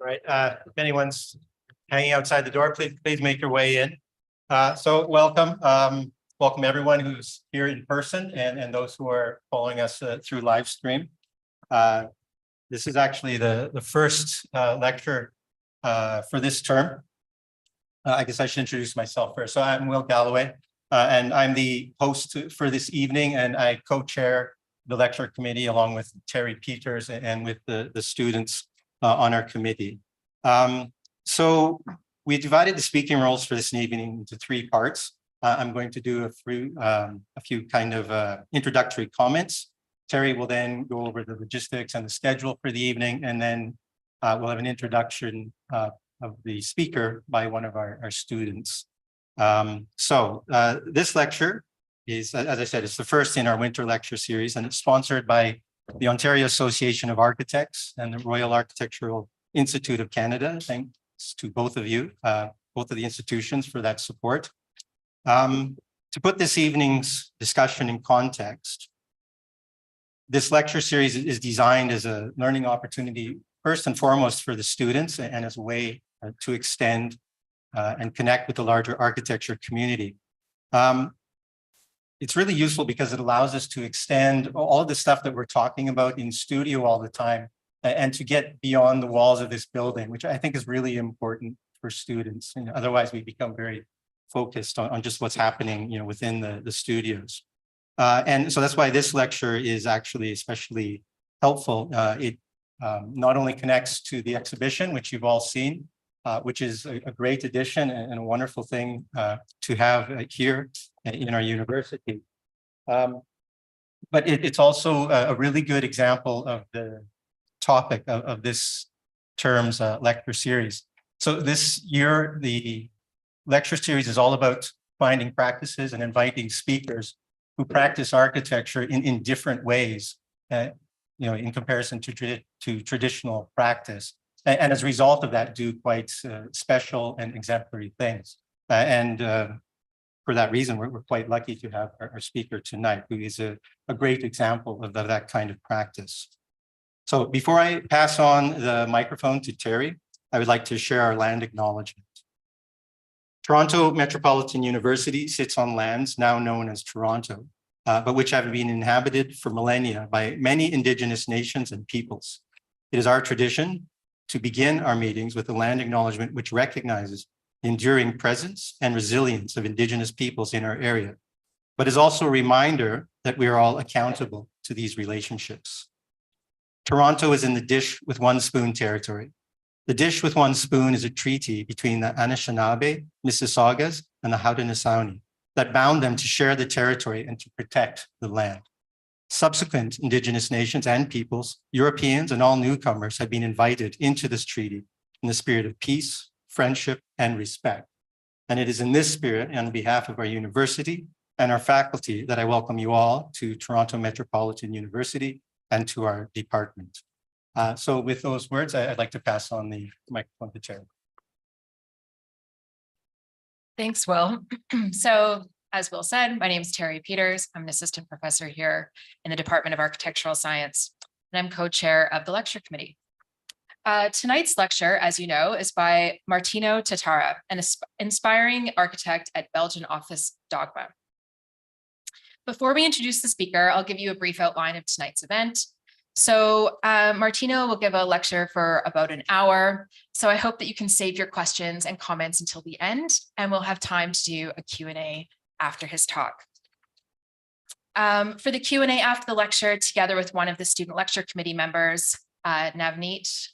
All right. If anyone's hanging outside the door, please make your way in. So welcome. Welcome everyone who's here in person and those who are following us through live stream. This is actually the first lecture for this term. I guess I should introduce myself first. So I'm Will Galloway, and I'm the host for this evening, and I co-chair the lecture committee along with Terry Peters and with the students on our committee. So we divided the speaking roles for this evening into three parts. I'm going to do a few kind of introductory comments. Terry will then go over the logistics and the schedule for the evening, and then we'll have an introduction of the speaker by one of our students. This lecture is, as I said, it's the first in our winter lecture series, and it's sponsored by the Ontario Association of Architects and the Royal Architectural Institute of Canada. Thanks to both of you, both of the institutions, for that support. To put this evening's discussion in context, this lecture series is designed as a learning opportunity, first and foremost for the students, and as a way to extend and connect with the larger architecture community. It's really useful because it allows us to extend all of the stuff that we're talking about in studio all the time and to get beyond the walls of this building, which I think is really important for students. Otherwise, we become very focused on just what's happening, within the studios. And so that's why this lecture is actually especially helpful. It not only connects to the exhibition, which you've all seen, which is a great addition and a wonderful thing to have here in our university. But it's also a really good example of the topic of this term's lecture series. So this year, the lecture series is all about finding practices and inviting speakers who practice architecture in different ways, in comparison to traditional practice. And as a result of that, do quite special and exemplary things. For that reason, we're quite lucky to have our speaker tonight, who is a great example of that kind of practice. So before I pass on the microphone to Terry, I would like to share our land acknowledgement. Toronto Metropolitan University sits on lands now known as Toronto, but which have been inhabited for millennia by many Indigenous nations and peoples. It is our tradition to begin our meetings with a land acknowledgement which recognizes the enduring presence and resilience of Indigenous peoples in our area, but is also a reminder that we are all accountable to these relationships. Toronto is in the dish with one spoon territory. The dish with one spoon is a treaty between the Anishinaabe, Mississaugas, and the Haudenosaunee that bound them to share the territory and to protect the land. Subsequent Indigenous nations and peoples, Europeans and all newcomers have been invited into this treaty in the spirit of peace, friendship, and respect. And it is in this spirit, and on behalf of our university and our faculty, that I welcome you all to Toronto Metropolitan University and to our department. So with those words, I'd like to pass on the microphone to Terry. Thanks, Will. So as Will said, my name is Terry Peters. I'm an assistant professor here in the Department of Architectural Science, and I'm co-chair of the lecture committee. Tonight's lecture, as you know, is by Martino Tattara, an inspiring architect at Belgian office Dogma. Before we introduce the speaker, I'll give you a brief outline of tonight's event. So Martino will give a lecture for about an hour. So I hope that you can save your questions and comments until the end, and we'll have time to do a Q&A after his talk. For the Q&A after the lecture, together with one of the student lecture committee members, Navneet,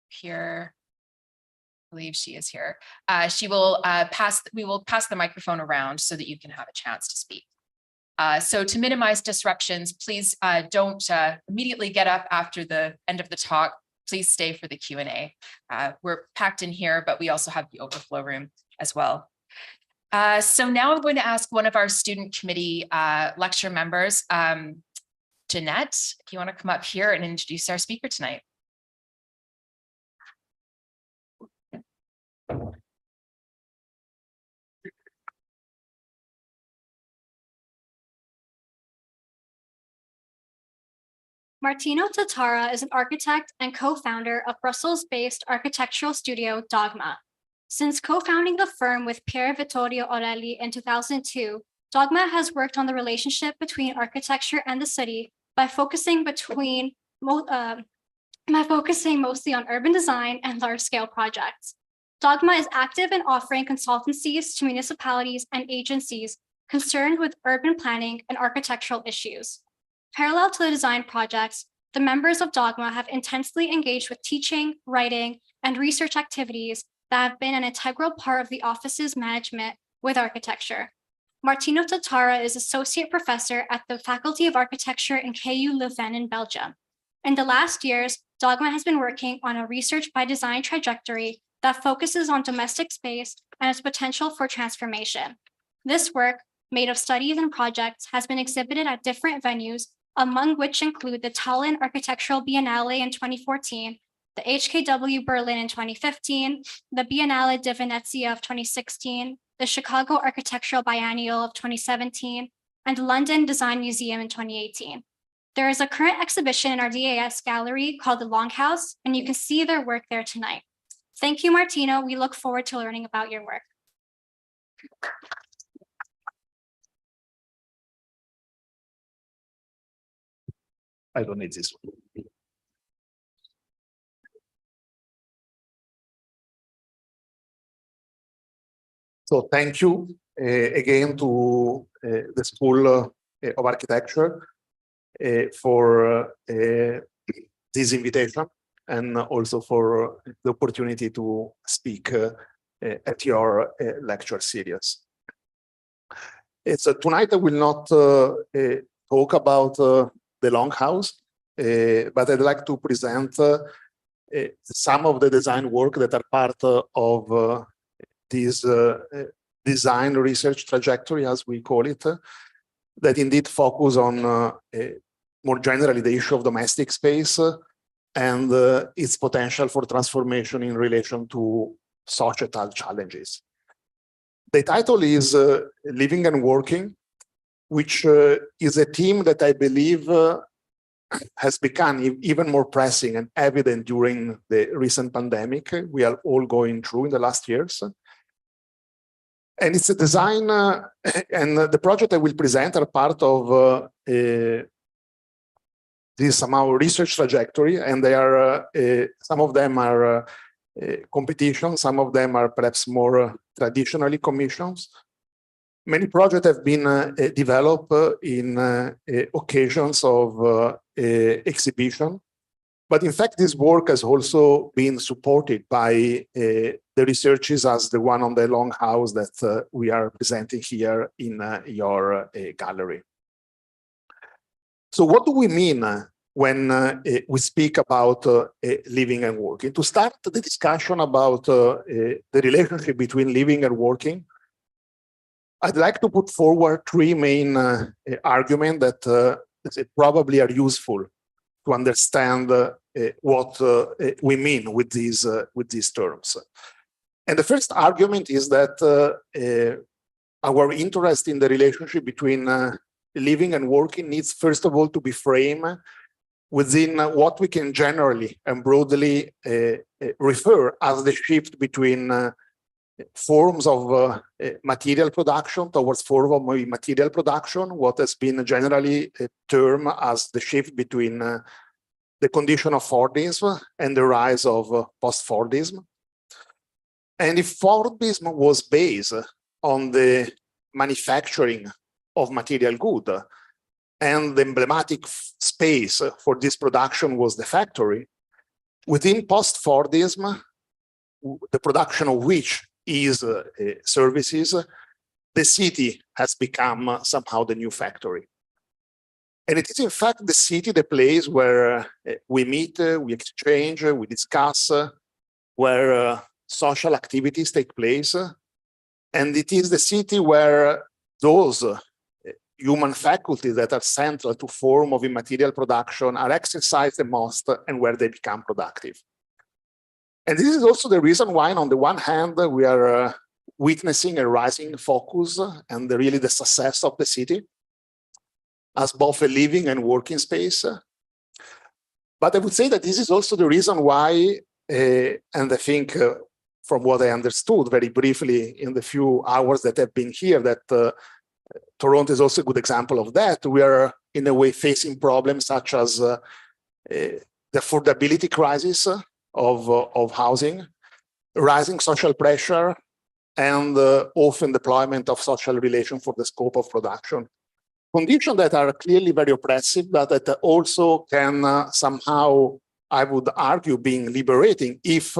here, I believe she is here. We will pass the microphone around so that you can have a chance to speak. So to minimize disruptions, please don't immediately get up after the end of the talk. Please stay for the Q&A. We're packed in here, but we also have the overflow room as well. So now I'm going to ask one of our student committee lecture members, Jeanette, if you want to come up here and introduce our speaker tonight. Martino Tattara is an architect and co-founder of Brussels-based architectural studio Dogma. Since co-founding the firm with Pier Vittorio Orelli in 2002, Dogma has worked on the relationship between architecture and the city by focusing mostly on urban design and large-scale projects. Dogma is active in offering consultancies to municipalities and agencies concerned with urban planning and architectural issues. Parallel to the design projects, the members of Dogma have intensely engaged with teaching, writing, and research activities that have been an integral part of the office's management with architecture. Martino Tattara is associate professor at the Faculty of Architecture in KU Leuven in Belgium. In the last years, Dogma has been working on a research by design trajectory that focuses on domestic space and its potential for transformation. This work, made of studies and projects, has been exhibited at different venues, among which include the Tallinn Architectural Biennale in 2014, the HKW Berlin in 2015, the Biennale di Venezia of 2016, the Chicago Architectural Biennial of 2017, and London Design Museum in 2018. There is a current exhibition in our DAS gallery called the Longhouse, and you can see their work there tonight. Thank you, Martino. We look forward to learning about your work. I don't need this one. So thank you again to the School of Architecture for this invitation and also for the opportunity to speak at your lecture series. So tonight I will not talk about the Longhouse, but I'd like to present some of the design work that are part of this design research trajectory, as we call it, that indeed focus on more generally the issue of domestic space and its potential for transformation in relation to societal challenges. The title is Living and Working, which is a theme that I believe has become even more pressing and evident during the recent pandemic we are all going through in the last years. And it's a design, and the project I will present are part of this somehow research trajectory, and they are, some of them are competitions, some of them are perhaps more traditionally commissions. Many projects have been developed in occasions of exhibition, but in fact this work has also been supported by the researches as the one on the Longhouse that we are presenting here in your gallery. So what do we mean when we speak about living and working? To start the discussion about the relationship between living and working, I'd like to put forward three main arguments that probably are useful to understand what we mean with these terms. And the first argument is that our interest in the relationship between living and working needs, first of all, to be framed within what we can generally and broadly refer as the shift between forms of material production towards form of material production, what has been generally termed as the shift between the condition of Fordism and the rise of post-Fordism. And if Fordism was based on the manufacturing of material good, and the emblematic space for this production was the factory, within post-Fordism, the production of which is services, the city has become somehow the new factory. And it is in fact the city, the place where we meet, we exchange, we discuss, where social activities take place. And it is the city where those human faculties that are central to form of immaterial production are exercised the most and where they become productive. And this is also the reason why, on the one hand, we are witnessing a rising focus and really the success of the city as both a living and working space. But I would say that this is also the reason why, and I think from what I understood very briefly in the few hours that I've been here, that Toronto is also a good example of that. We are in a way facing problems such as the affordability crisis of housing, rising social pressure, and often deployment of social relations for the scope of production. Conditions that are clearly very oppressive, but that also can somehow, I would argue, being liberating if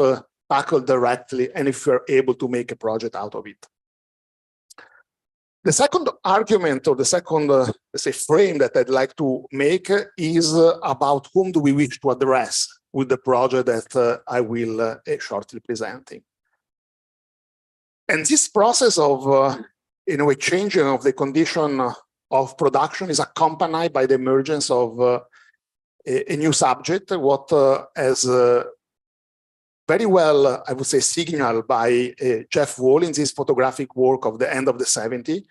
tackled directly and if we're able to make a project out of it. The second argument, or the second, let's say, frame that I'd like to make is about whom do we wish to address with the project that I will shortly presenting. And this process of, in a way, changing of the condition of production is accompanied by the emergence of a new subject, what has very well, I would say, signaled by Jeff Wall in this photographic work of the end of the 70s,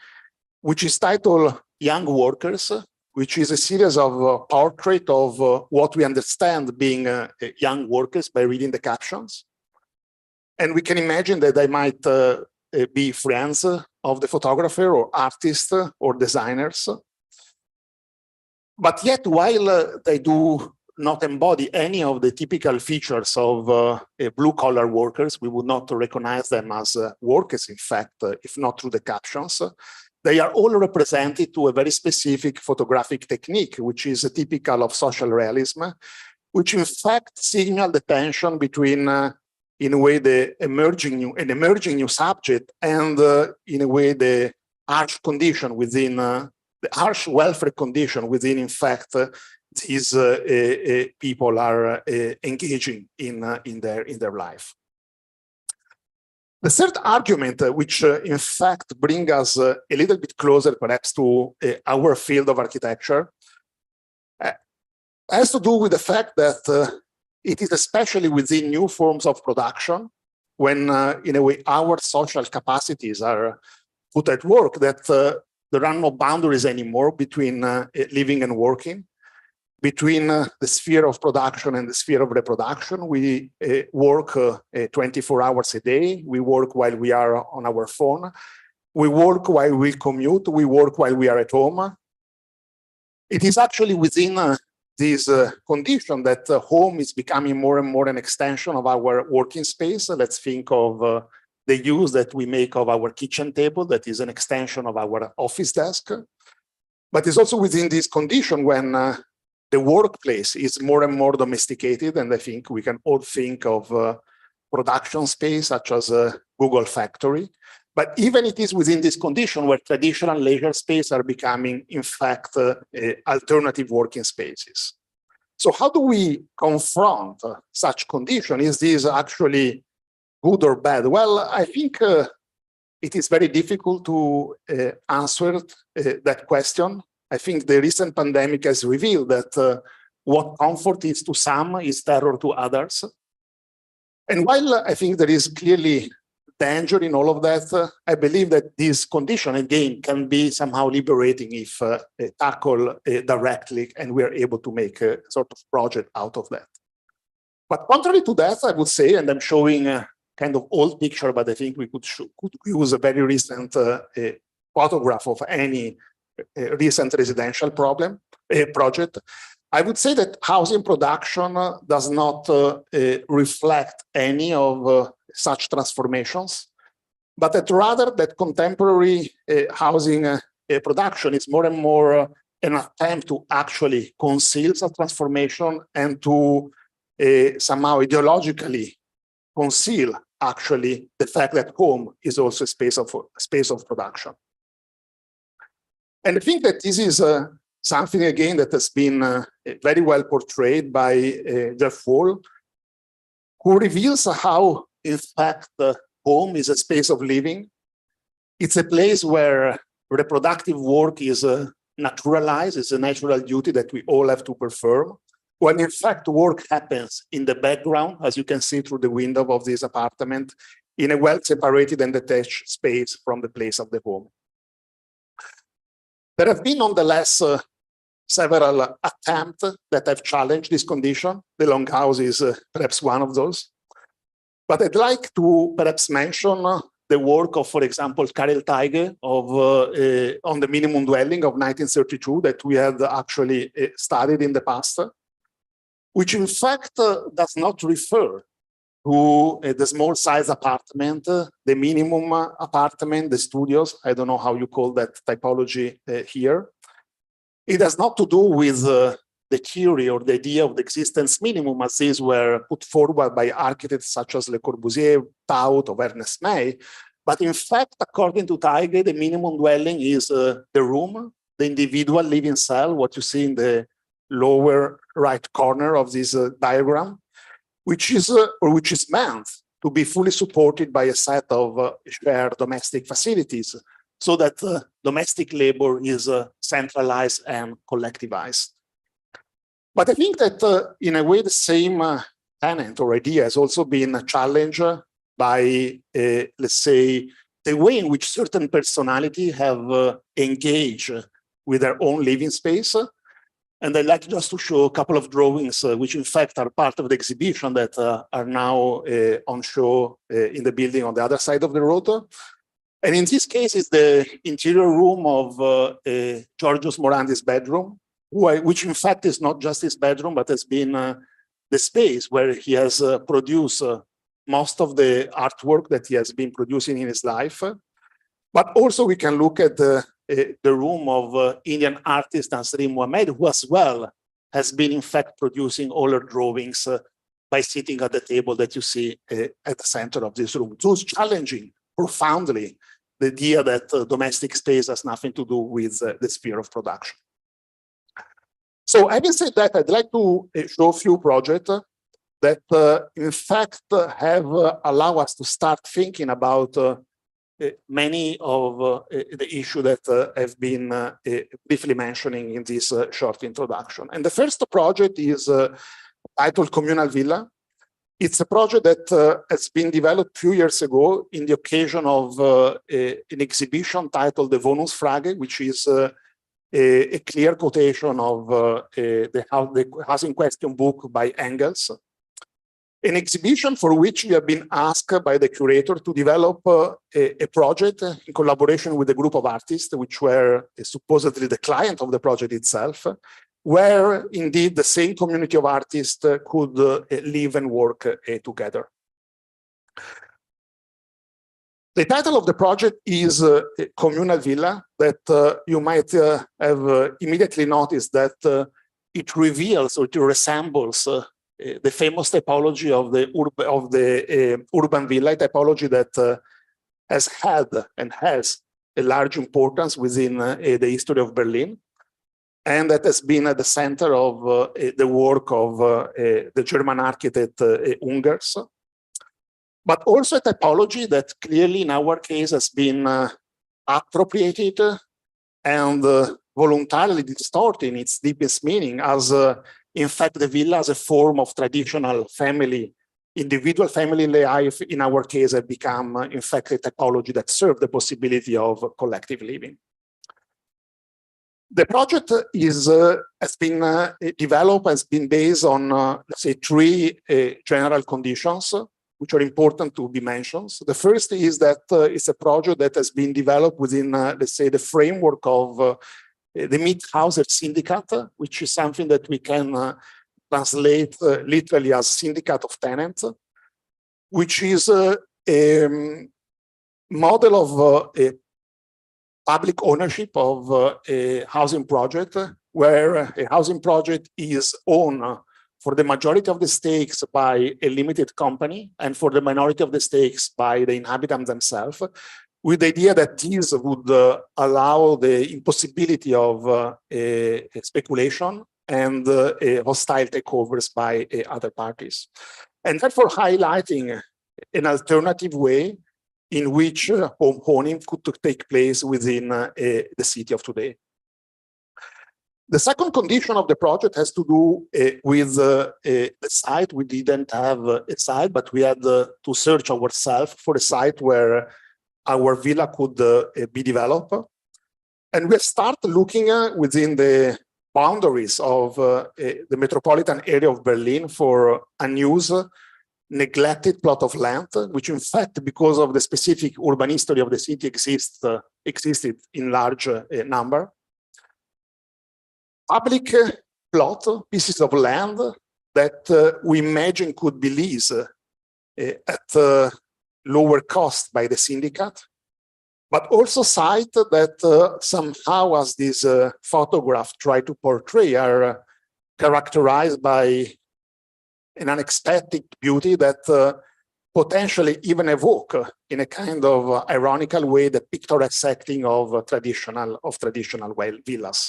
which is titled Young Workers, which is a series of portraits of what we understand being young workers by reading the captions. And we can imagine that they might be friends of the photographer or artists or designers. But yet, while they do not embody any of the typical features of blue-collar workers, we would not recognize them as workers, in fact, if not through the captions. They are all represented to a very specific photographic technique, which is typical of social realism, which in fact signal the tension between, in a way, the emerging new subject and, in a way, the harsh condition within, the harsh welfare condition within, in fact, these people are engaging in their life. The third argument, which in fact brings us a little bit closer perhaps to our field of architecture, has to do with the fact that it is especially within new forms of production, when in a way our social capacities are put at work, that there are no boundaries anymore between living and working, between the sphere of production and the sphere of reproduction. We work 24 hours a day. We work while we are on our phone. We work while we commute. We work while we are at home. It is actually within this condition that home is becoming more and more an extension of our working space. Let's think of the use that we make of our kitchen table, that is an extension of our office desk. But it's also within this condition when the workplace is more and more domesticated, and I think we can all think of production space such as Google Factory. But even it is within this condition where traditional leisure space are becoming, in fact, alternative working spaces. So how do we confront such condition? Is this actually good or bad? Well, I think it is very difficult to answer that question. I think the recent pandemic has revealed that what comfort is to some is terror to others. And while I think there is clearly danger in all of that, I believe that this condition, again, can be somehow liberating if tackled directly and we are able to make a sort of project out of that. But contrary to that, I would say, and I'm showing a kind of old picture, but I think we could use a very recent photograph of any recent residential project. I would say that housing production does not reflect any of such transformations, but that rather that contemporary housing production is more and more an attempt to actually conceal such transformation and to somehow ideologically conceal actually the fact that home is also a space of production. And I think that this is something, again, that has been very well portrayed by Jeff Wall, who reveals how, in fact, home is a space of living. It's a place where reproductive work is naturalized. It's a natural duty that we all have to perform, when in fact work happens in the background, as you can see through the window of this apartment, in a well-separated and detached space from the place of the home. There have been, nonetheless, several attempts that have challenged this condition. The Longhouse is perhaps one of those. But I'd like to perhaps mention the work of, for example, Karel Teige on the minimum dwelling of 1932 that we had actually studied in the past, which in fact does not refer to the small size apartment, the minimum apartment, the studios. I don't know how you call that typology here. It has not to do with the theory or the idea of the existence minimum as these were put forward by architects such as Le Corbusier, Taut, or Ernest May. But in fact, according to Teige, the minimum dwelling is the room, the individual living cell, what you see in the lower right corner of this diagram, which is meant to be fully supported by a set of shared domestic facilities, so that domestic labor is centralized and collectivized. But I think that in a way, the same tenet or idea has also been challenged by, let's say, the way in which certain personalities have engaged with their own living space. And I'd like just to show a couple of drawings, which in fact are part of the exhibition that are now on show in the building on the other side of the road. And in this case, it's the interior room of Giorgio Morandi's bedroom, which in fact is not just his bedroom, but has been the space where he has produced most of the artwork that he has been producing in his life. But also we can look at the room of Indian artist Nasreen Mohammed, who as well has been in fact producing all her drawings by sitting at the table that you see at the center of this room. So it's challenging profoundly the idea that domestic space has nothing to do with the sphere of production. So having said that, I'd like to show a few projects that in fact have allowed us to start thinking about many of the issues that have been briefly mentioning in this short introduction. And the first project is titled Communal Villa. It's a project that has been developed a few years ago in the occasion of an exhibition titled the Wohnungsfrage, which is a clear quotation of the Housing Question book by Engels. An exhibition for which we have been asked by the curator to develop a project in collaboration with a group of artists, which were supposedly the client of the project itself, where indeed the same community of artists could live and work together. The title of the project is Communal Villa, that you might have immediately noticed that it reveals or it resembles the famous typology of the urban villa, typology that has had and has a large importance within the history of Berlin, and that has been at the center of the work of the German architect Ungers, but also a typology that clearly in our case has been appropriated and voluntarily distorted in its deepest meaning as in fact the villa as a form of traditional family, individual family life in our case have become in fact a typology that serves the possibility of collective living. The project has been developed, has been based on, let's say, three general conditions, which are important to be mentioned. So the first is that it's a project that has been developed within, let's say, the framework of the Mithauser Syndicate, which is something that we can translate literally as Syndicate of Tenants, which is a model of public ownership of a housing project, where a housing project is owned for the majority of the stakes by a limited company and for the minority of the stakes by the inhabitants themselves, with the idea that these would allow the impossibility of speculation and hostile takeovers by other parties. And therefore highlighting an alternative way in which home owning could take place within the city of today. The second condition of the project has to do with the site. We didn't have a site, but we had to search ourselves for a site where our villa could be developed. And we start looking within the boundaries of the metropolitan area of Berlin for unused, neglected plot of land, which in fact, because of the specific urban history of the city, existed in large number. Public plot, pieces of land that we imagine could be leased at lower cost by the syndicate, but also sites that somehow, as this photograph try to portray, are characterized by an unexpected beauty that potentially even evoke in a kind of ironical way the picturesque setting of traditional villas.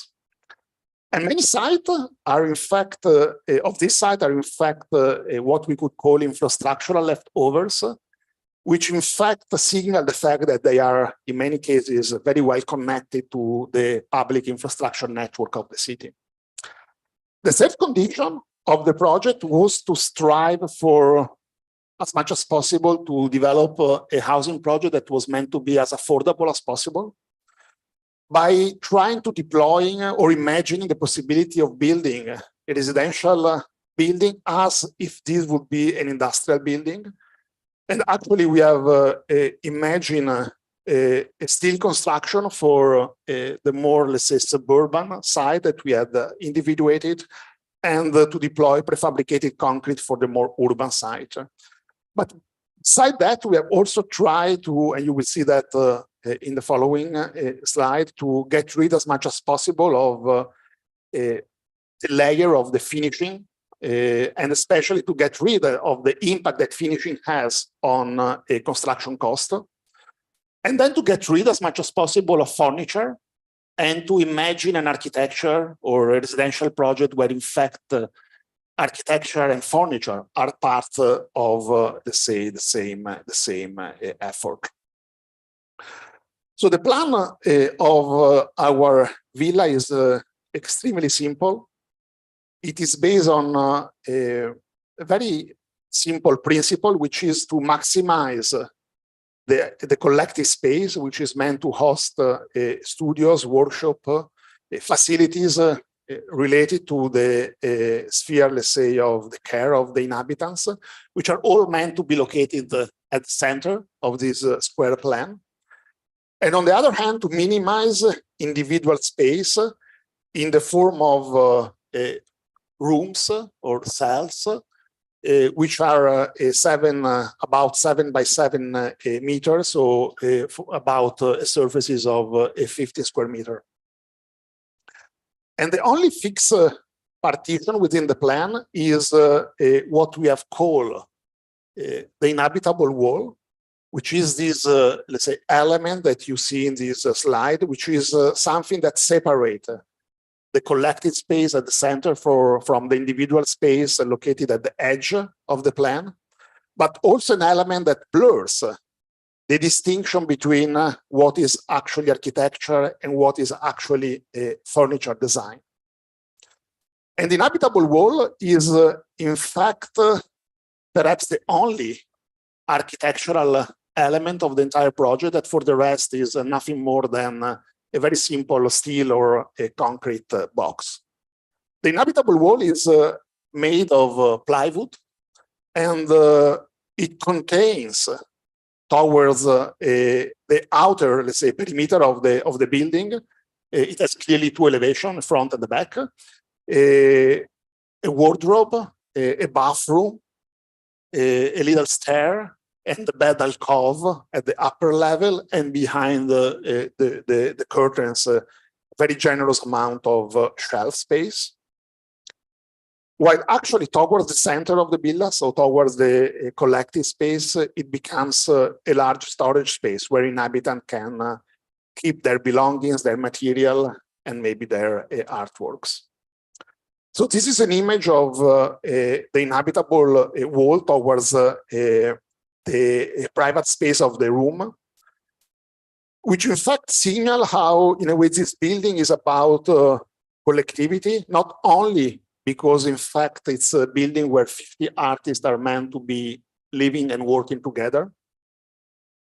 And many sites are in fact, of this site are in fact what we could call infrastructural leftovers, which in fact signal the fact that they are in many cases very well connected to the public infrastructure network of the city. The third condition of the project was to strive for, as much as possible, to develop a housing project that was meant to be as affordable as possible, by trying to deploy or imagining the possibility of building a residential building as if this would be an industrial building. And actually, we have imagined a steel construction for the more, let's say, suburban side that we had individuated, and to deploy prefabricated concrete for the more urban side. But beside that, we have also tried to, and you will see that in the following slide, to get rid as much as possible of the layer of the finishing, and especially to get rid of the impact that finishing has on a construction cost, and then to get rid as much as possible of furniture, and to imagine an architecture or a residential project where in fact architecture and furniture are part of the same effort. So the plan of our villa is extremely simple. It is based on a very simple principle, which is to maximize the collective space, which is meant to host studios, workshop, facilities related to the sphere, let's say, of the care of the inhabitants, which are all meant to be located at the center of this square plan. And on the other hand, to minimize individual space in the form of rooms or cells, which are about 7 by 7 meters, so about surfaces of 50 square meter. And the only fixed partition within the plan is what we have called the inhabitable wall, which is this, let's say, element that you see in this slide, which is something that separates the collected space at the center from the individual space located at the edge of the plan, but also an element that blurs the distinction between what is actually architecture and what is actually furniture design. And the inhabitable wall is, in fact, perhaps the only architectural element of the entire project that for the rest is nothing more than a very simple steel or a concrete box. The inhabitable wall is made of plywood, and it contains towards the outer, let's say, perimeter of the building. It has clearly two elevations, front and the back, a wardrobe, a bathroom, a little stair, and the bed alcove at the upper level, and behind the curtains, a very generous amount of shelf space. While actually towards the center of the villa, so towards the collective space, it becomes a large storage space where inhabitants can keep their belongings, their material, and maybe their artworks. So this is an image of the inhabitable wall towards the private space of the room, which in fact signal how, in a way, this building is about collectivity, not only because in fact it's a building where 50 artists are meant to be living and working together,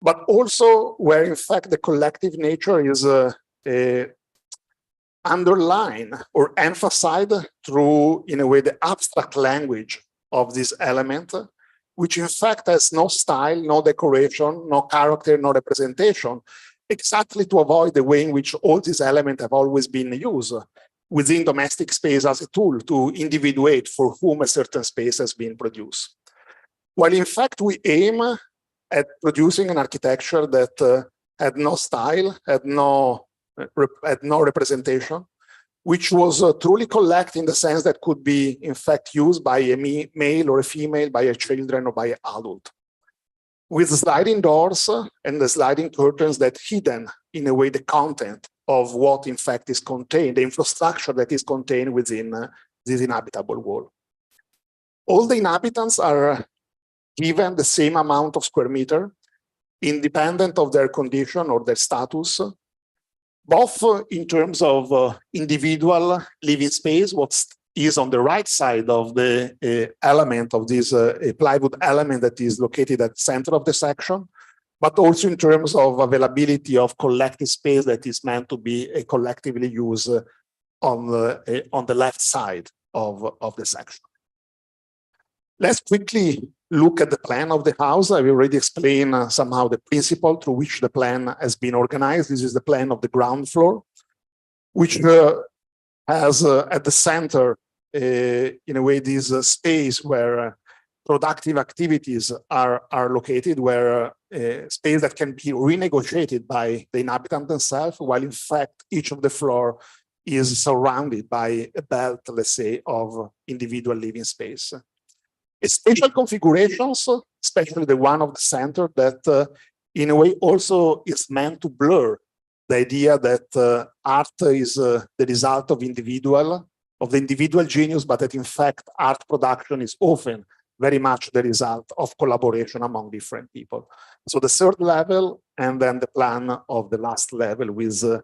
but also where in fact the collective nature is underline or emphasize through, in a way, the abstract language of this element, which in fact has no style, no decoration, no character, no representation, exactly to avoid the way in which all these elements have always been used within domestic space as a tool to individuate for whom a certain space has been produced. While in fact we aim at producing an architecture that had no style, had no representation, which was truly collect in the sense that could be in fact used by a male or a female, by a children or by an adult. With sliding doors and the sliding curtains that hidden in a way the content of what in fact is contained, the infrastructure that is contained within this inhabitable wall. All the inhabitants are given the same amount of square meter, independent of their condition or their status, both in terms of individual living space, what is on the right side of the element of this plywood element that is located at the center of the section, but also in terms of availability of collective space that is meant to be collectively used on the left side of the section. Let's quickly look at the plan of the house. I've already explained somehow the principle through which the plan has been organized. This is the plan of the ground floor, which has at the center, in a way, this space where productive activities are located, where space that can be renegotiated by the inhabitant themselves, while in fact each of the floor is surrounded by a belt, let's say, of individual living space. Spatial configurations, especially the one of the center, that in a way also is meant to blur the idea that art is the result of the individual genius, but that in fact art production is often very much the result of collaboration among different people. So the third level, and then the plan of the last level with the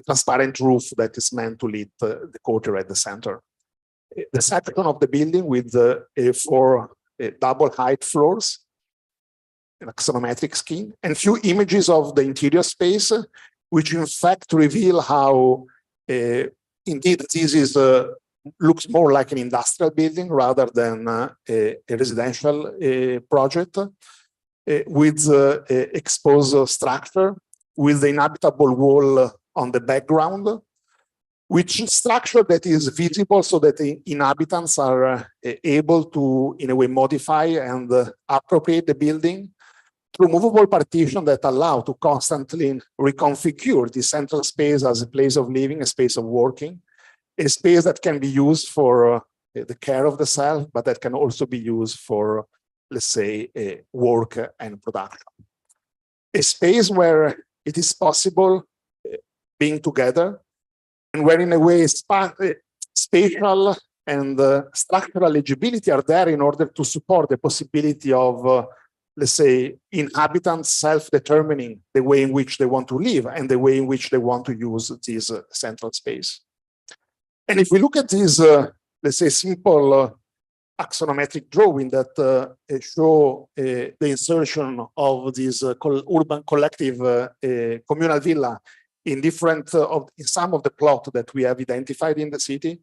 transparent roof that is meant to lead the courtyard at the center. The section of the building with 4 double height floors, an axonometric scheme, and few images of the interior space, which in fact reveal how indeed this is looks more like an industrial building rather than a residential project, with exposed structure, with the inhabitable wall on the background, which structure that is visible so that the inhabitants are able to, in a way, modify and appropriate the building through movable partition that allow to constantly reconfigure the central space as a place of living, a space of working, a space that can be used for the care of the self, but that can also be used for, let's say, work and production. A space where it is possible being together, and where in a way spatial and structural legibility are there in order to support the possibility of, let's say, inhabitants self-determining the way in which they want to live and the way in which they want to use this central space. And if we look at this, let's say, simple axonometric drawing that show the insertion of this urban collective communal villa in different in some of the plot that we have identified in the city,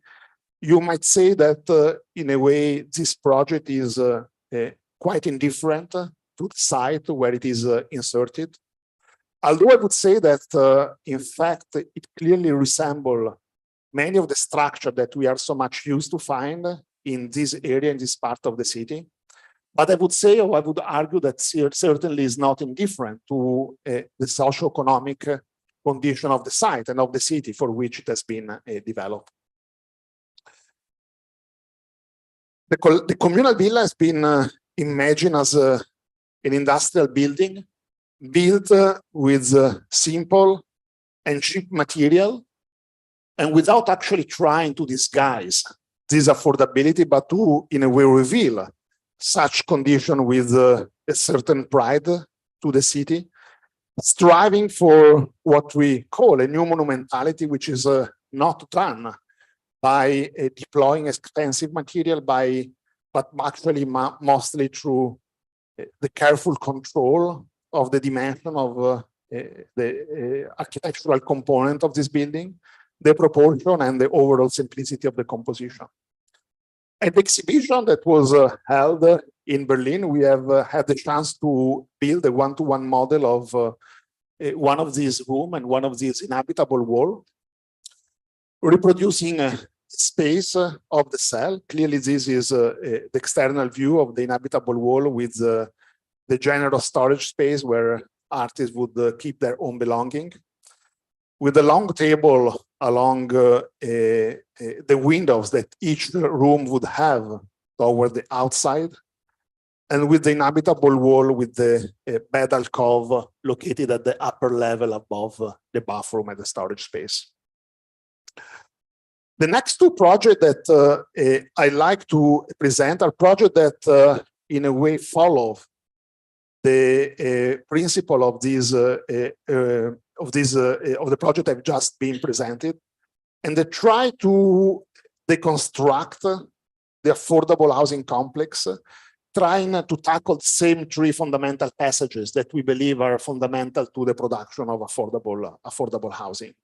you might say that in a way this project is quite indifferent to the site where it is inserted. Although I would say that in fact it clearly resembles many of the structure that we are so much used to find in this area, in this part of the city. But I would say, or I would argue that certainly is not indifferent to the socio-economic condition of the site and of the city for which it has been developed. The communal villa has been imagined as an industrial building built with simple and cheap material, and without actually trying to disguise this affordability, but to, in a way, reveal such condition with a certain pride to the city, striving for what we call a new monumentality, which is not done by deploying expensive material, but actually mostly through the careful control of the dimension of the architectural component of this building, the proportion and the overall simplicity of the composition. At the exhibition that was held in Berlin, we have had the chance to build a one-to-one model of one of these rooms and one of these inhabitable walls, reproducing space of the cell. Clearly, this is the external view of the inhabitable wall with the general storage space where artists would keep their own belonging. With a long table along the windows that each room would have toward the outside, and with the inhabitable wall with the bed alcove located at the upper level above the bathroom and the storage space. The next two projects that I like to present are projects that in a way follow the principle of the project I've just been presented, and they try to deconstruct the affordable housing complex, trying to tackle the same three fundamental passages that we believe are fundamental to the production of affordable housing.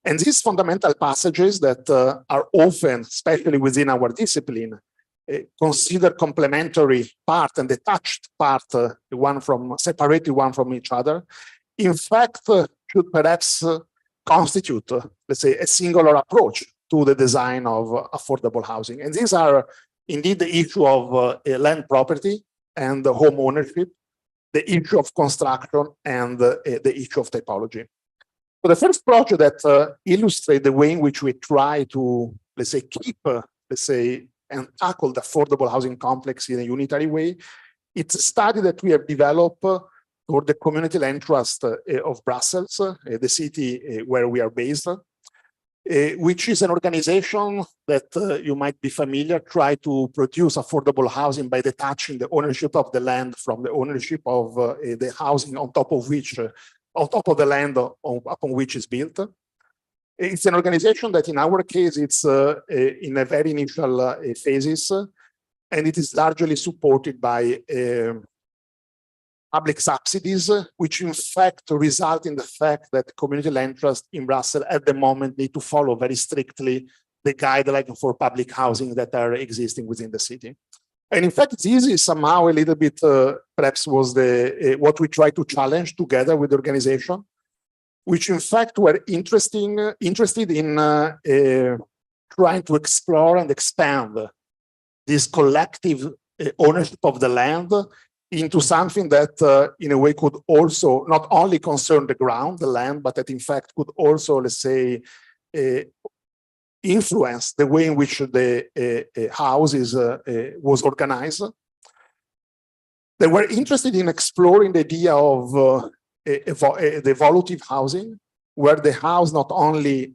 And these fundamental passages that are often, especially within our discipline, considered complementary part and detached part, separated one from each other, in fact, should perhaps constitute, let's say, a singular approach to the design of affordable housing. And these are indeed the issue of land property and the home ownership, the issue of construction, and the issue of typology. So the first project that illustrates the way in which we try to, let's say, keep, and tackle the affordable housing complex in a unitary way, it's a study that we have developed for the Community Land Trust of Brussels, the city where we are based, which is an organization that you might be familiar, try to produce affordable housing by detaching the ownership of the land from the ownership of the housing on top of the land upon which it's built. It's an organization that in our case, it's in a very initial phases, and it is largely supported by public subsidies, which in fact result in the fact that community land trust in Brussels at the moment need to follow very strictly the guidelines for public housing that are existing within the city. And in fact, this is somehow a little bit, perhaps was what we try to challenge together with the organization, which in fact were interested in trying to explore and expand this collective ownership of the land into something that in a way could also not only concern the ground, the land, but that in fact could also, let's say, influence the way in which the house was organized. They were interested in exploring the idea of the evolutive housing, where the house not only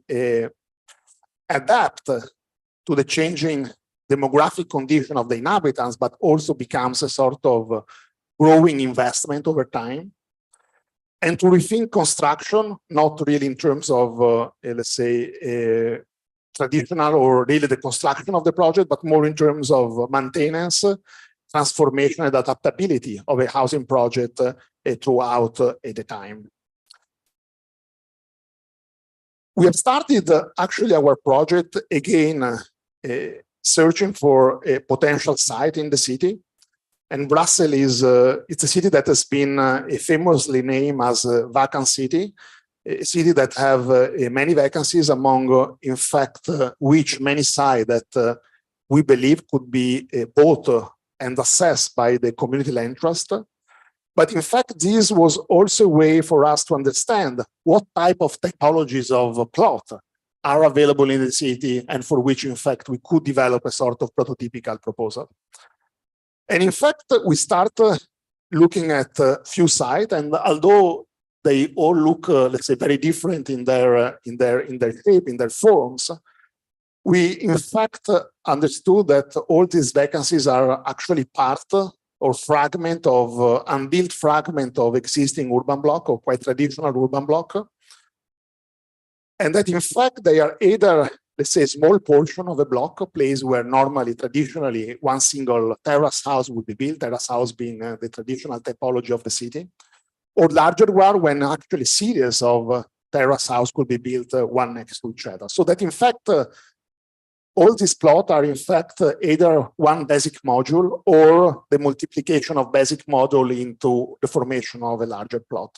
adapt to the changing demographic condition of the inhabitants, but also becomes a sort of growing investment over time. And to rethink construction, not really in terms of, let's say, traditional or really the construction of the project, but more in terms of maintenance, transformation, and adaptability of a housing project throughout the time. We have started actually our project again, searching for a potential site in the city. And Brussels is it's a city that has been famously named as a vacant city, a city that have many vacancies among, in fact, which many sites that we believe could be bought and assessed by the community land trust. But in fact, this was also a way for us to understand what type of typologies of plot are available in the city and for which, in fact, we could develop a sort of prototypical proposal. And in fact, we start looking at a few sites, and although they all look, let's say, very different in their shape, in their forms, we in fact understood that all these vacancies are actually part or fragment of unbuilt fragment of existing urban block or quite traditional urban block, and that in fact they are either, let's say, a small portion of a block, a place where normally, traditionally, one single terrace house would be built, terrace house being the traditional typology of the city, or larger one when actually series of terrace house could be built one next to each other. So that in fact, all these plots are in fact either one basic module or the multiplication of basic module into the formation of a larger plot.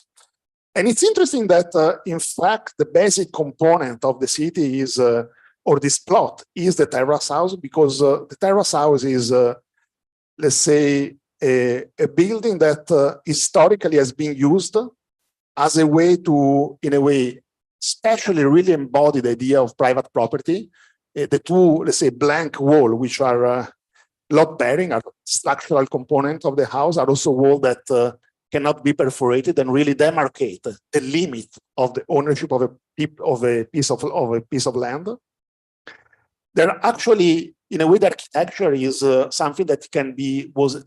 And it's interesting that in fact, the basic component of the city is, or this plot is the terrace house, because the terrace house is, let's say, a building that historically has been used as a way to, in a way, especially really embody the idea of private property. The two, let's say, blank wall, which are load-bearing, are structural components of the house, are also walls that cannot be perforated and really demarcate the limit of the ownership of a piece of land. They're actually, in a way, the architecture is something that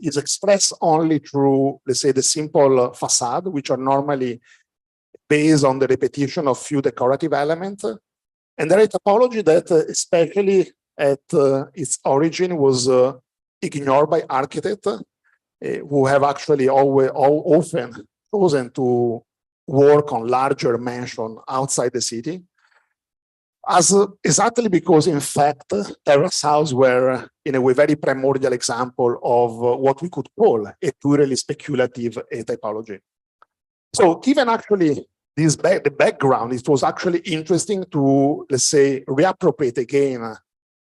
is expressed only through, let's say, the simple facade, which are normally based on the repetition of few decorative elements. And there is a topology that, especially at its origin, was ignored by architects who have actually often chosen to work on larger mansions outside the city. Exactly because, in fact, terrace houses were, in a way, very primordial example of what we could call a purely speculative typology. So, given actually the background, it was actually interesting to, let's say, reappropriate again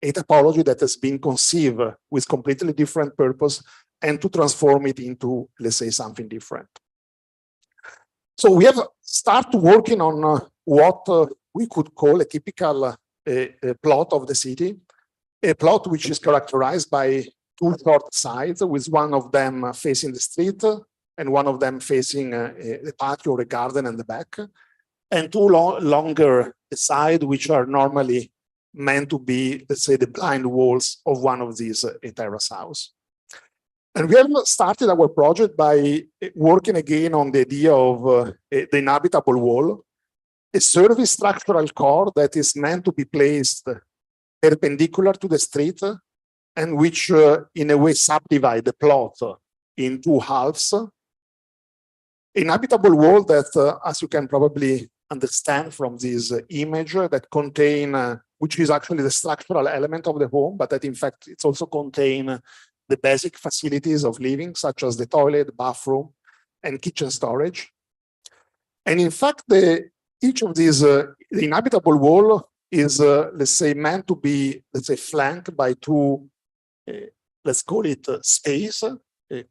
a typology that has been conceived with completely different purpose and to transform it into, let's say, something different. So we have started working on what we could call a typical plot of the city, a plot which is characterized by two short sides, with one of them facing the street and one of them facing the patio or a garden in the back, and two longer sides, which are normally meant to be, let's say, the blind walls of one of these terrace houses. And we have started our project by working again on the idea of the inhabitable wall, a service structural core that is meant to be placed perpendicular to the street and which, in a way, subdivide the plot in two halves. Inhabitable wall that, as you can probably understand from this image, that contain, which is actually the structural element of the home, but that in fact it's also contain the basic facilities of living, such as the toilet, bathroom, and kitchen storage. And in fact, each of these, the inhabitable wall is, let's say, meant to be, let's say, flanked by two, let's call it space,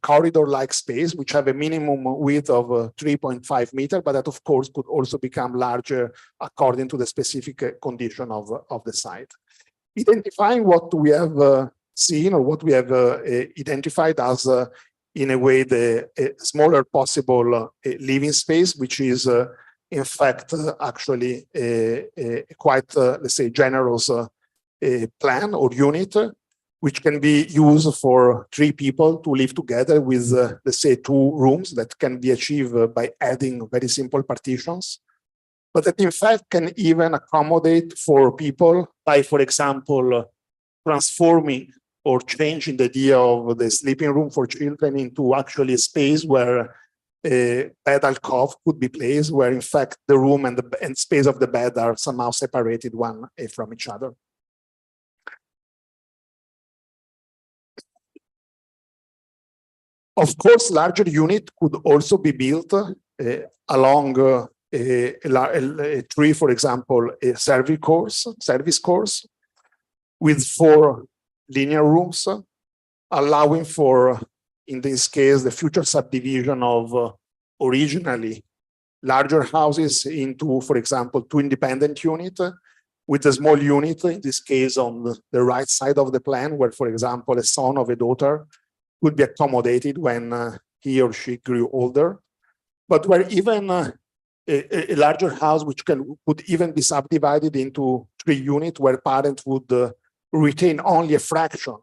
corridor-like space, which have a minimum width of 3.5 meters, but that, of course, could also become larger according to the specific condition of the site. Identifying what we have seen or what we have identified as, in a way, the smaller possible living space, which is, in fact, actually a quite, let's say, generous plan or unit, which can be used for 3 people to live together with, let's say, 2 rooms that can be achieved by adding very simple partitions, but that in fact can even accommodate 4 people by, for example, transforming or changing the idea of the sleeping room for children into actually a space where a bed alcove could be placed, where in fact the room and the space of the bed are somehow separated one from each other. Of course, larger unit could also be built along a tree, for example, a service course with 4 linear rooms, allowing for, in this case, the future subdivision of originally larger houses into, for example, 2 independent units, with a small unit, in this case, on the right side of the plan, where, for example, a son or a daughter could be accommodated when he or she grew older, but where even a larger house, which could even be subdivided into 3 units, where parents would retain only a fraction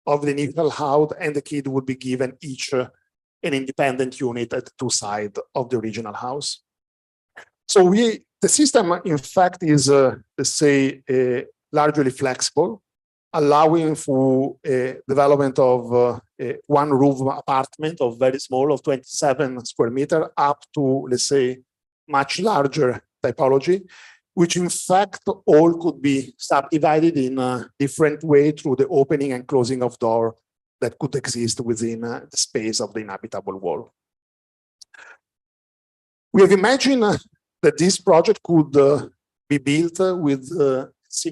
of the initial house, and the kid would be given each an independent unit at 2 sides of the original house. So the system, in fact, is, let's say, largely flexible, allowing for development of a 1-room apartment of very small, of 27 square meters, up to, let's say, much larger typology, which in fact all could be subdivided in a different way through the opening and closing of door that could exist within the space of the inhabitable wall. We have imagined that this project could be built with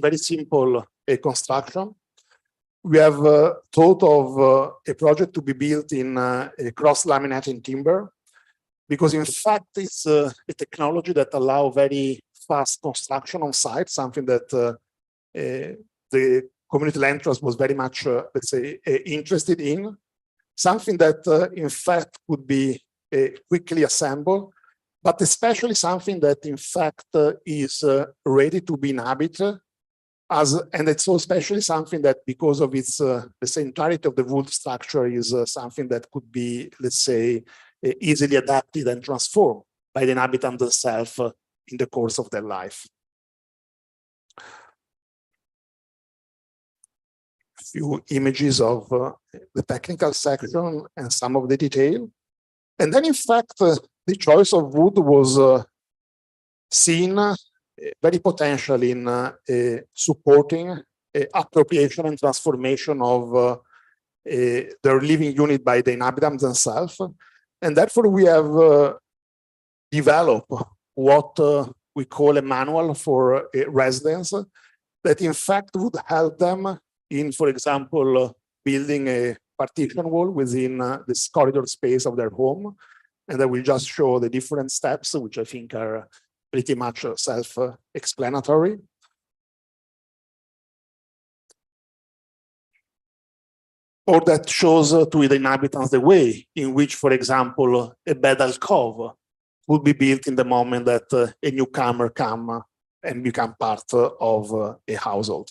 very simple construction. We have thought of a project to be built in a cross-laminating timber, because in fact it's a technology that allows very fast construction on site, something that the community land trust was very much, let's say, interested in, something that in fact could be quickly assembled, but especially something that in fact is ready to be inhabited, and it's also especially something that, because of its the entirety of the wood structure, is something that could be, let's say, easily adapted and transformed by the inhabitant themselves in the course of their life. A few images of the technical section and some of the detail. And then, in fact, the choice of wood was seen very potential in supporting appropriation and transformation of their living unit by the inhabitants themselves. And therefore, we have developed what we call a manual for residents that, in fact, would help them in, for example, building a partition wall within this corridor space of their home. And I will just show the different steps, which I think are pretty much self-explanatory. Or that shows to the inhabitants the way in which, for example, a bed alcove would be built in the moment that a newcomer come and become part of a household.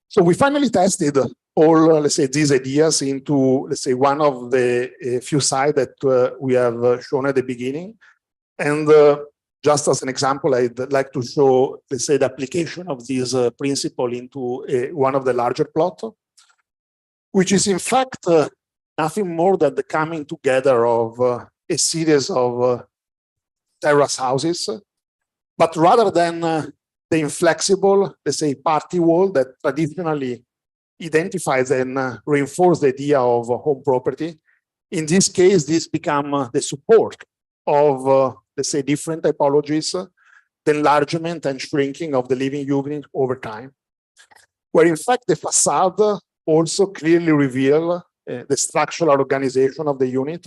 So we finally tested all, let's say, these ideas into, let's say, one of the few sites that we have shown at the beginning. And just as an example, I'd like to show, let's say, the application of this principle into one of the larger plots, which is in fact nothing more than the coming together of a series of terrace houses, but rather than the inflexible, let's say, party wall that traditionally identifies and reinforces the idea of home property. In this case, this becomes the support of, let's say, different typologies, the enlargement and shrinking of the living unit over time, where in fact the facade also clearly reveals the structural organization of the unit,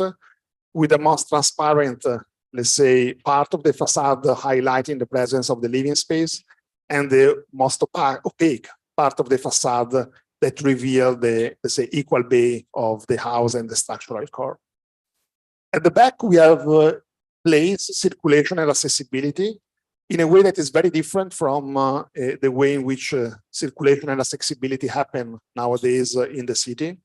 with the most transparent, let's say, part of the facade highlighting the presence of the living space, and the most opaque part of the facade that reveal the, let's say, equal bay of the house and the structural core. At the back, we have place, circulation, and accessibility in a way that is very different from the way in which circulation and accessibility happen nowadays in the city.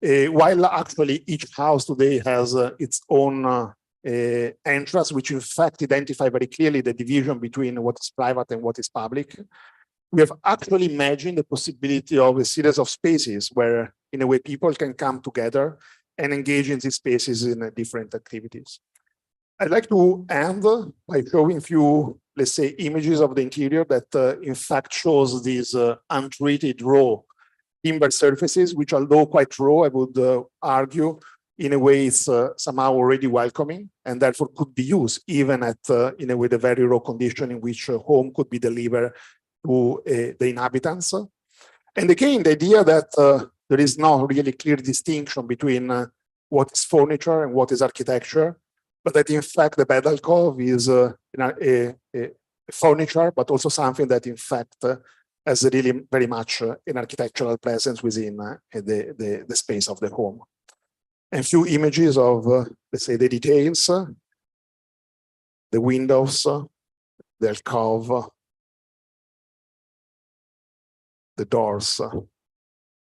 While actually each house today has its own entrance, which in fact identify very clearly the division between what is private and what is public. We have actually imagined the possibility of a series of spaces where, in a way, people can come together and engage in these spaces in different activities. I'd like to end by showing a few, let's say, images of the interior that in fact shows these untreated raw timber surfaces, which, although quite raw, I would argue in a way it's somehow already welcoming, and therefore could be used even at, in a way, the very raw condition in which a home could be delivered to the inhabitants. And again, the idea that there is no really clear distinction between what is furniture and what is architecture, but that in fact the bed alcove is a furniture, but also something that in fact has really very much an architectural presence within the space of the home. And a few images of, let's say, the details, the windows, the alcove, the doors,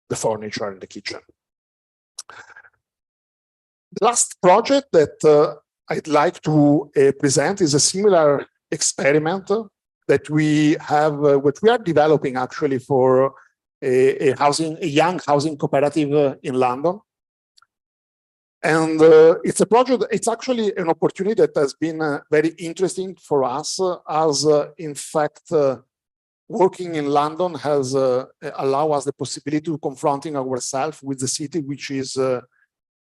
the furniture, and the kitchen. The last project that I'd like to present is a similar experiment that we have, what we are developing actually for a young housing cooperative in London. And it's a project, it's actually an opportunity that has been very interesting for us as in fact, working in London has allowed us the possibility to confronting ourselves with the city which is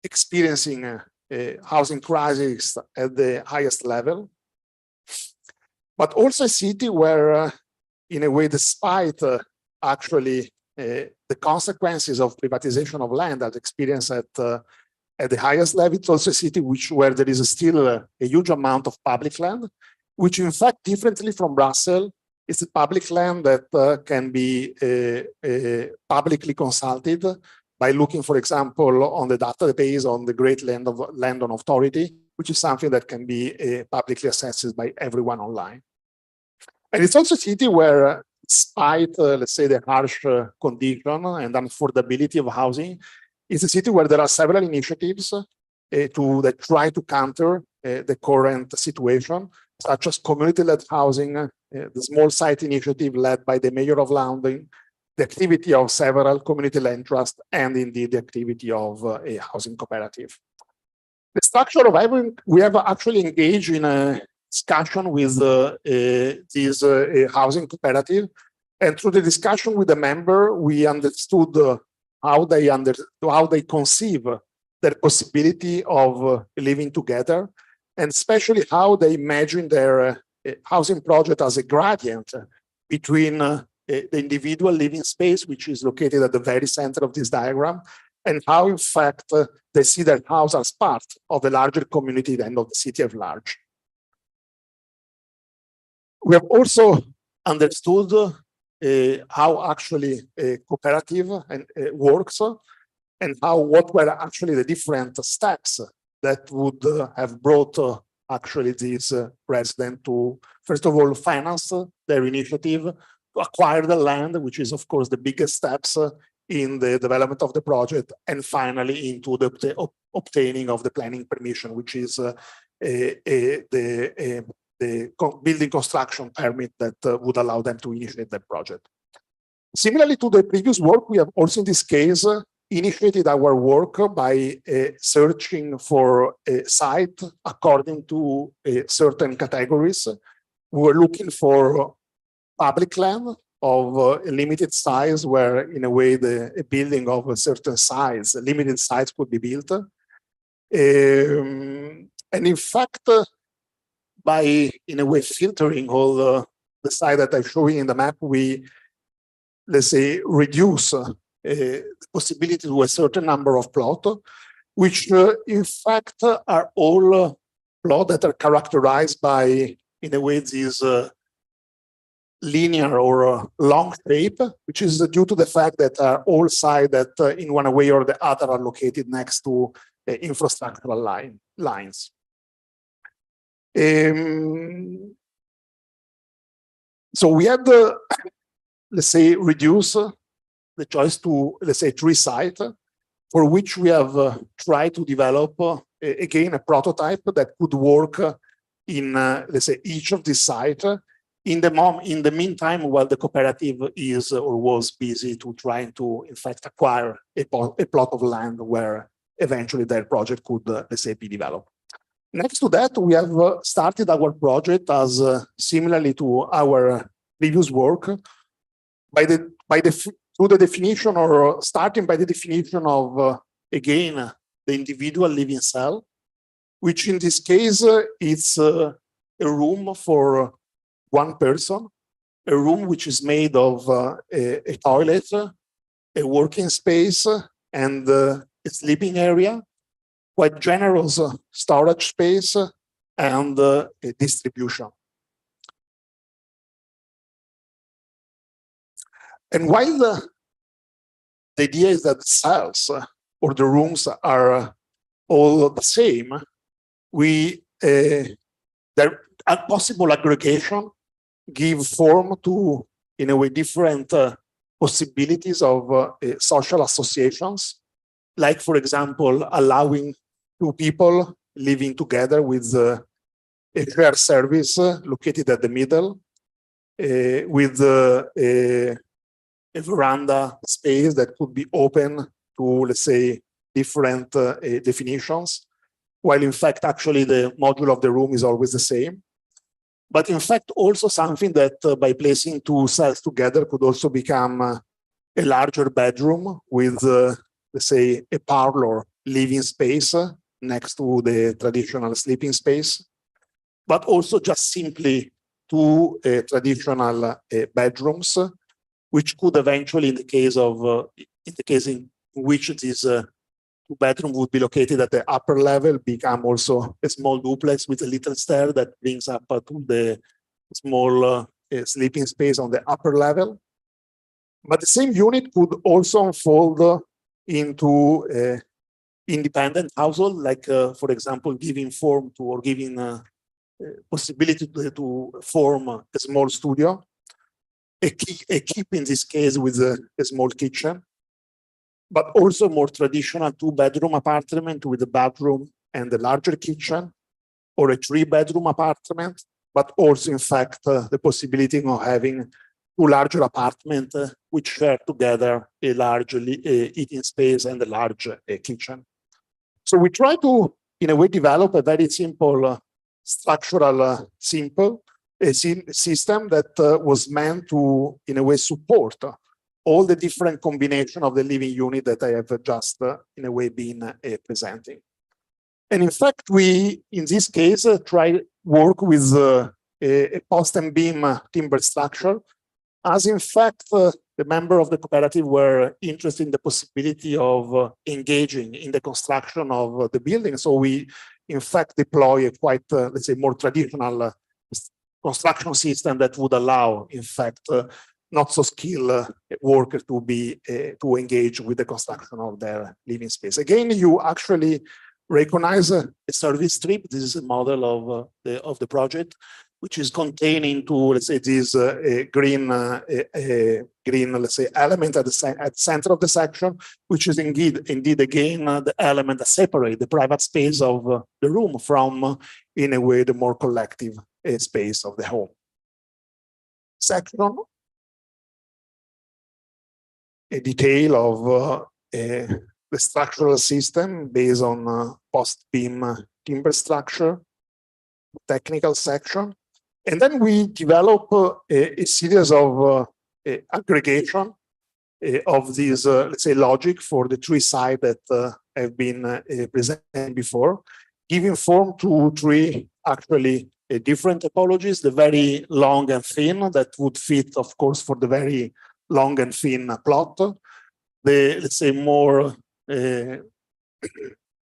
experiencing a housing crisis at the highest level, but also a city where, in a way, despite actually the consequences of privatization of land that experienced at the highest level, it's also a city where there is still a huge amount of public land, which in fact, differently from Brussels, is a public land that can be publicly consulted by looking, for example, on the database on the Great Land Authority, which is something that can be publicly accessed by everyone online. And it's also a city where, despite, let's say, the harsh condition and unaffordability of housing, it's a city where there are several initiatives that try to counter the current situation, such as community-led housing, the small site initiative led by the mayor of London, the activity of several community land trusts, and indeed the activity of a housing cooperative. The structure of housing, we have actually engaged in a discussion with this housing cooperative, and through the discussion with the member, we understood how they conceive the possibility of living together, and especially how they imagine their housing project as a gradient between the individual living space, which is located at the very center of this diagram, and how, in fact, they see their house as part of the larger community and of the city at large. We have also understood how actually a cooperative works, and what were actually the different steps that would have brought actually these residents to, first of all, finance their initiative, to acquire the land, which is, of course, the biggest steps in the development of the project, and finally into the obtaining of the planning permission, which is the building construction permit that would allow them to initiate the project. Similarly to the previous work, we have also in this case initiated our work by searching for a site according to certain categories. We were looking for public land of a limited size, where in a way a building of a certain size, a limited size, could be built. And in fact, by in a way filtering all the site that I'm showing in the map, we, let's say, reduce the possibility to a certain number of plots, which in fact are all plots that are characterized by, in a way, this linear or long shape, which is due to the fact that all sides that in one way or the other are located next to infrastructural lines. So we had, let's say, reduce the choice to, let's say, 3 sites, for which we have tried to develop, again, a prototype that could work in, let's say, each of these sites. In the meantime, while the cooperative is or was busy to trying to, in fact, acquire a plot of land where eventually their project could, let's say, be developed. Next to that, we have started our project as similarly to our previous work through the definition, or starting by the definition of, again, the individual living cell, which in this case it's a room for one person, a room which is made of a toilet, a working space, and a sleeping area, quite generous storage space, and a distribution. And while the idea is that the cells or the rooms are all the same, there are possible aggregation give form to, in a way, different possibilities of social associations, like, for example, allowing 2 people living together with a shared service located at the middle, with a veranda space that could be open to, let's say, different definitions, while in fact, actually the module of the room is always the same. But in fact, also something that by placing two cells together could also become a larger bedroom with, let's say, a parlor living space next to the traditional sleeping space, but also just simply two traditional bedrooms, which could eventually, in the case in which this two-bedroom would be located at the upper level, become also a small duplex with a little stair that brings up to the small sleeping space on the upper level. But the same unit could also unfold into independent household, like, for example, giving form to or giving possibility to form a small studio, a keep in this case with a small kitchen, but also more traditional two-bedroom apartment with a bathroom and a larger kitchen, or a three-bedroom apartment, but also, in fact, the possibility of having two larger apartments which share together a large eating space and a large kitchen. So we try to, in a way, develop a very simple structural system that was meant to, in a way, support all the different combination of the living unit that I have just, in a way, been presenting. And in fact, we, in this case, try work with a post and beam timber structure, as in fact, the member of the cooperative were interested in the possibility of engaging in the construction of the building. So we, in fact, deploy a quite, let's say, more traditional construction system that would allow, in fact, not so skilled workers to be to engage with the construction of their living space. Again, you actually recognize a service strip. This is a model of the project, which is contained into, let's say, this green, let's say, element at the center of the section, which is indeed again the element that separates the private space of the room from, in a way, the more collective space of the home. Section, a detail of the structural system based on post-beam timber structure, technical section. And then we develop a series of aggregation of this, let's say, logic for the three sites that have been presented before, giving form to three actually different topologies, the very long and thin that would fit, of course, for the very long and thin plot, the, let's say, more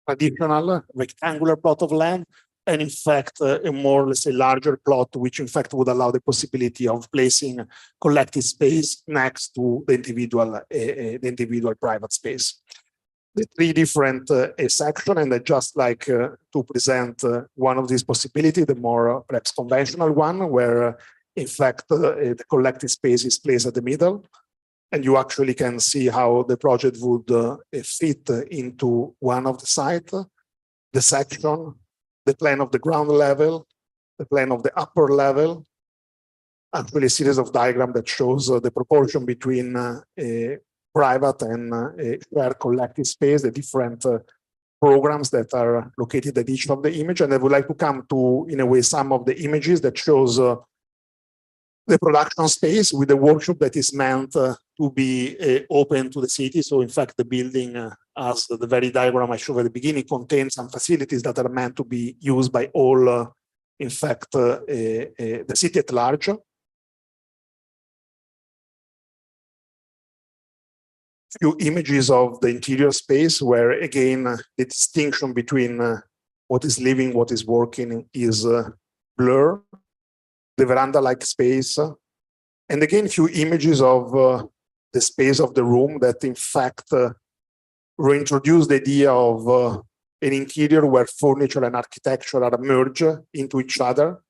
traditional rectangular plot of land, and in fact, a more, let's say, larger plot, which in fact would allow the possibility of placing collective space next to the individual private space. The three different sections, and I just like to present one of these possibilities, the more perhaps conventional one, where in fact the collective space is placed at the middle. And you actually can see how the project would fit into one of the sites, the section, the plan of the ground level, the plan of the upper level, actually a series of diagrams that shows the proportion between private and shared collective space, the different programs that are located at each of the image. And I would like to come to, in a way, some of the images that shows the production space with the workshop that is meant to be open to the city. So in fact, the building, as the very diagram I showed at the beginning, contains some facilities that are meant to be used by all, in fact, the city at large. Few images of the interior space where, again, the distinction between what is living, what is working is blurred. The veranda-like space. And again, a few images of the space of the room that, in fact, reintroduce the idea of an interior where furniture and architecture are merged into each other,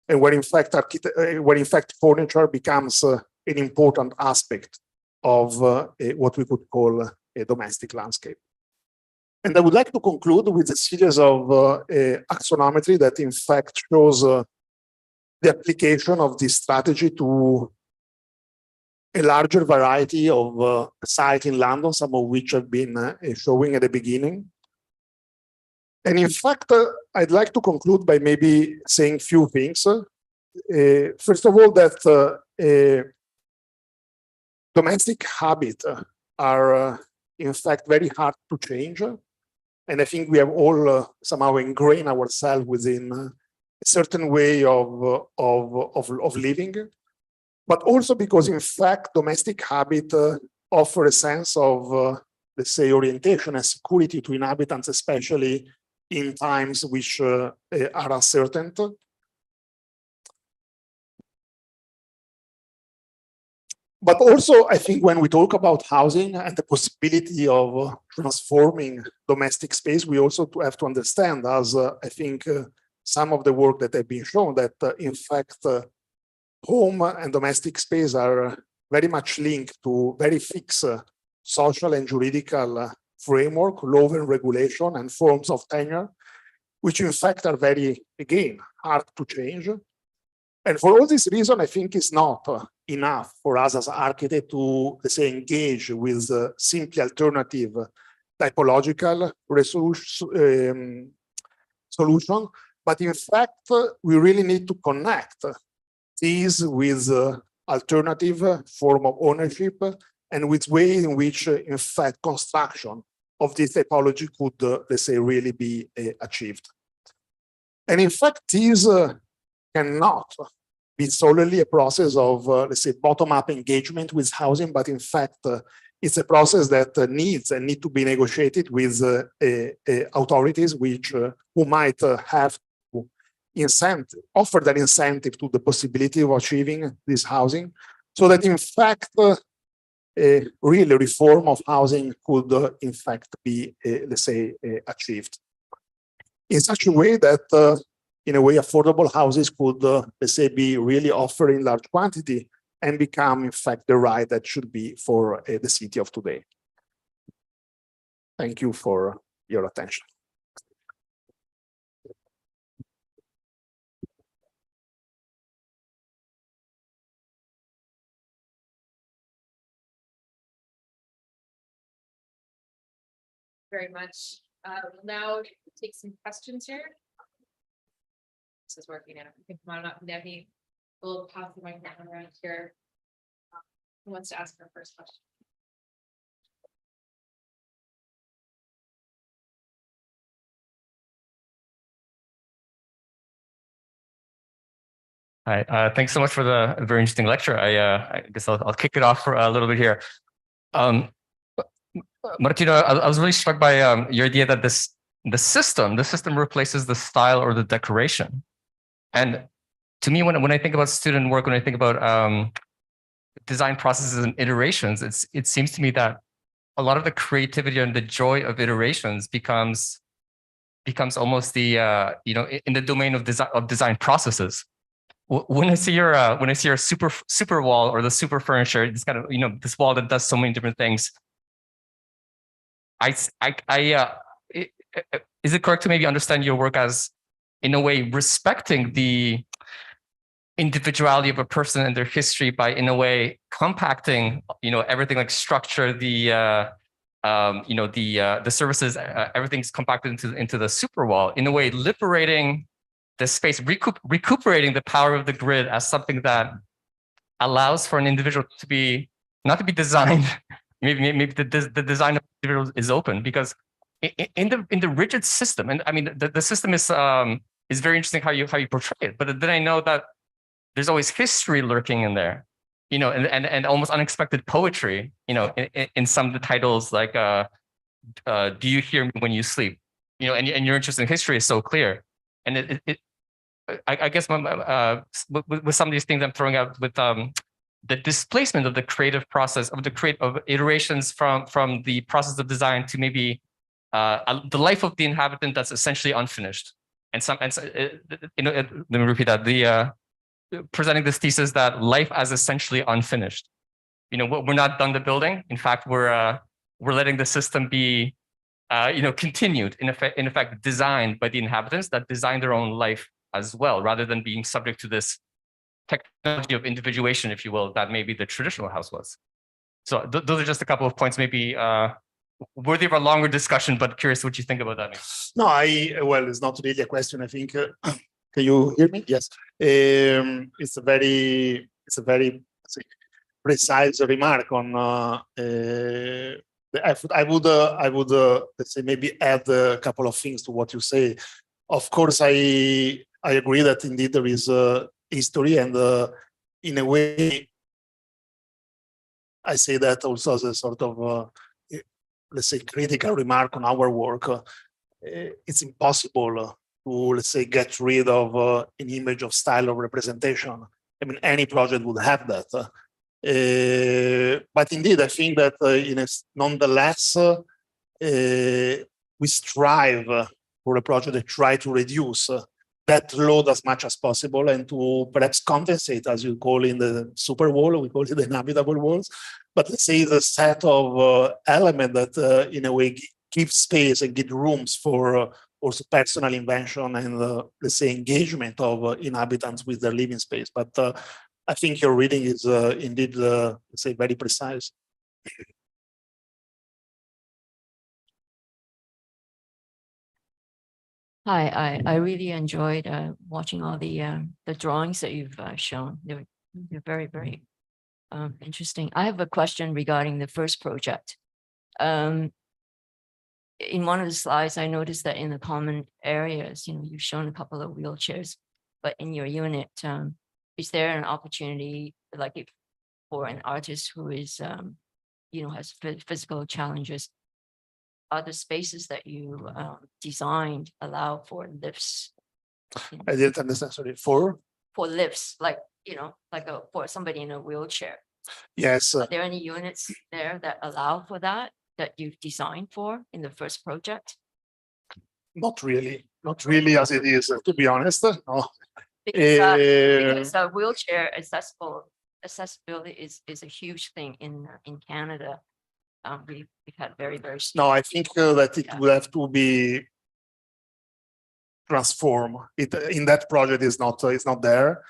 and where, in fact, furniture becomes an important aspect of what we could call a domestic landscape. And I would like to conclude with a series of axonometry that, in fact, shows the application of this strategy to a larger variety of sites in London, some of which have been showing at the beginning. And in fact, I'd like to conclude by maybe saying few things. First of all, that domestic habits are in fact very hard to change. And I think we have all somehow ingrained ourselves within a certain way of living. But also because in fact, domestic habits offer a sense of, let's say, orientation and security to inhabitants, especially in times which are uncertain. But also, I think when we talk about housing and the possibility of transforming domestic space, we also have to understand, as I think some of the work that have been shown, that in fact, home and domestic space are very much linked to very fixed social and juridical framework, law and regulation, and forms of tenure, which in fact are very, again, hard to change. And for all this reason, I think it's not enough for us as architects to, let's say, engage with simply alternative typological solution. But in fact, we really need to connect these with alternative form of ownership and with ways in which, in fact, construction of this typology could, let's say, really be achieved. And in fact, this cannot be solely a process of, let's say, bottom-up engagement with housing, but in fact, it's a process that needs to be negotiated with authorities who might have to offer that incentive to the possibility of achieving this housing, so that in fact, a real reform of housing could, in fact, be, let's say, achieved in such a way that, in a way, affordable houses could, let's say, be really offered in large quantity and become, in fact, the right that should be for the city of today. Thank you for your attention. Very much. We'll now take some questions here. This is working now. You can come on up, Debbie. We'll pass the microphone around here. Who wants to ask our first question? Hi, thanks so much for the very interesting lecture. I guess I'll kick it off for a little bit here. Martino, I was really struck by your idea that the system replaces the style or the decoration. And to me, when I think about student work, when I think about design processes and iterations, it seems to me that a lot of the creativity and the joy of iterations becomes almost the in the domain of design processes. When I see your super wall or the super furniture, this kind of this wall that does so many different things. Is it correct to maybe understand your work as, in a way, respecting the individuality of a person and their history by, in a way, compacting, everything like structure, the services, everything's compacted into the super wall, in a way, liberating the space, recuperating the power of the grid as something that allows for an individual to be, not to be designed. Maybe the design of individuals is open, because in the rigid system, and I mean the system is very interesting how you portray it. But then I know that there's always history lurking in there, and almost unexpected poetry, in some of the titles, like "Do you hear me when you sleep?" And your interest in history is so clear, and I guess with some of these things I'm throwing out with the displacement of the creative process of iterations from the process of design to maybe the life of the inhabitant that's essentially unfinished. Let me repeat that, presenting this thesis that life as essentially unfinished. We're not done the building. In fact, we're letting the system be continued, in effect designed by the inhabitants that design their own life as well, rather than being subject to this technology of individuation, if you will, that maybe the traditional house was. So those are just a couple of points, maybe worthy of a longer discussion, but curious what you think about that. No, well, it's not really a question. I think. Can you hear me? Yes. It's a very say, precise remark on. I would let's say maybe add a couple of things to what you say. Of course, I agree that indeed there is history, and in a way, I say that also as a sort of let's say critical remark on our work. It's impossible to, let's say, get rid of an image of style of representation. I mean, any project would have that. But indeed, I think that nonetheless, we strive for a project that try to reduce that load as much as possible and to perhaps compensate, as you call in the super wall, we call it the inhabitable walls. But let's say the set of elements that in a way give space and give rooms for also personal invention and let's say engagement of inhabitants with their living space. But I think your reading is indeed, let's say, very precise. Hi, I really enjoyed watching all the drawings that you've shown. They're very, very interesting. I have a question regarding the first project. In one of the slides, I noticed that in the common areas, you've shown a couple of wheelchairs, but in your unit, is there an opportunity, like for an artist who is, has physical challenges? Are the spaces that you designed allow for lifts? I didn't understand. Sorry, for lifts, like for somebody in a wheelchair. Yes. Are there any units there that allow for that you've designed for in the first project? Not really as it is, to be honest. No. Because wheelchair accessibility is a huge thing in Canada. We've had very, very no, I think that it will have to be transformed. It in that project is not there.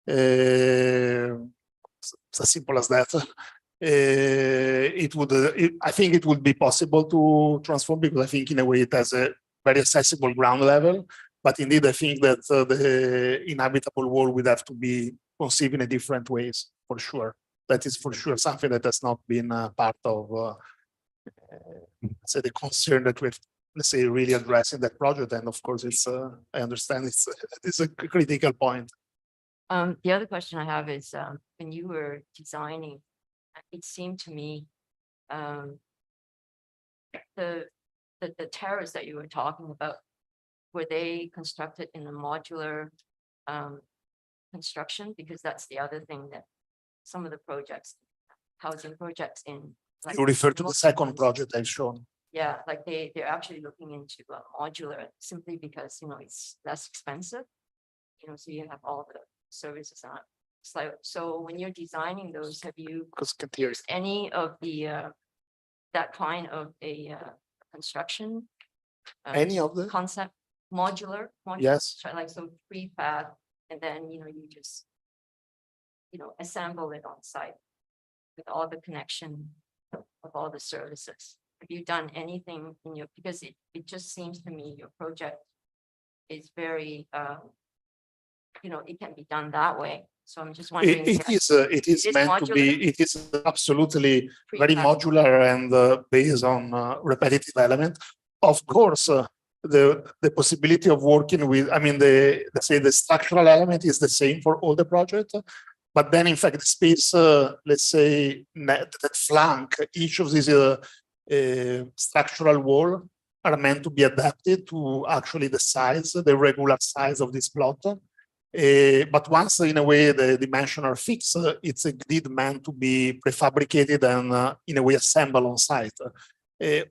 It's as simple as that. I think it would be possible to transform, because I think in a way it has a very accessible ground level. But indeed, I think that the inhabitable world would have to be conceived in a different ways, for sure. That is for sure something that has not been part of say the concern that we've, let's say, really addressing that project. And of course, it's I understand it's a critical point. The other question I have is when you were designing, it seemed to me the terrace that you were talking about, were they constructed in a modular construction? Because that's the other thing that some of the projects, housing projects in. Like, you refer to the second project I've shown. Yeah, like they're actually looking into modular simply because it's less expensive. So you have all the services on. So when you're designing those, have you used any of the that kind of a construction? Any of the concept modular? Yes. Like so prefab, and then you just assemble it on site with all the connection of all the services. Have you done anything in your, because it just seems to me your project is very it can be done that way. So I'm just wondering. It is meant modular? To be. It is absolutely very modular and based on repetitive element. Of course, the possibility of working with, I mean, let's say the structural element is the same for all the projects, but then in fact the space, let's say that flank, each of these structural wall are meant to be adapted to actually the size, the regular size of this plot. But once in a way the dimensions are fixed, it's indeed meant to be prefabricated and in a way assembled on site.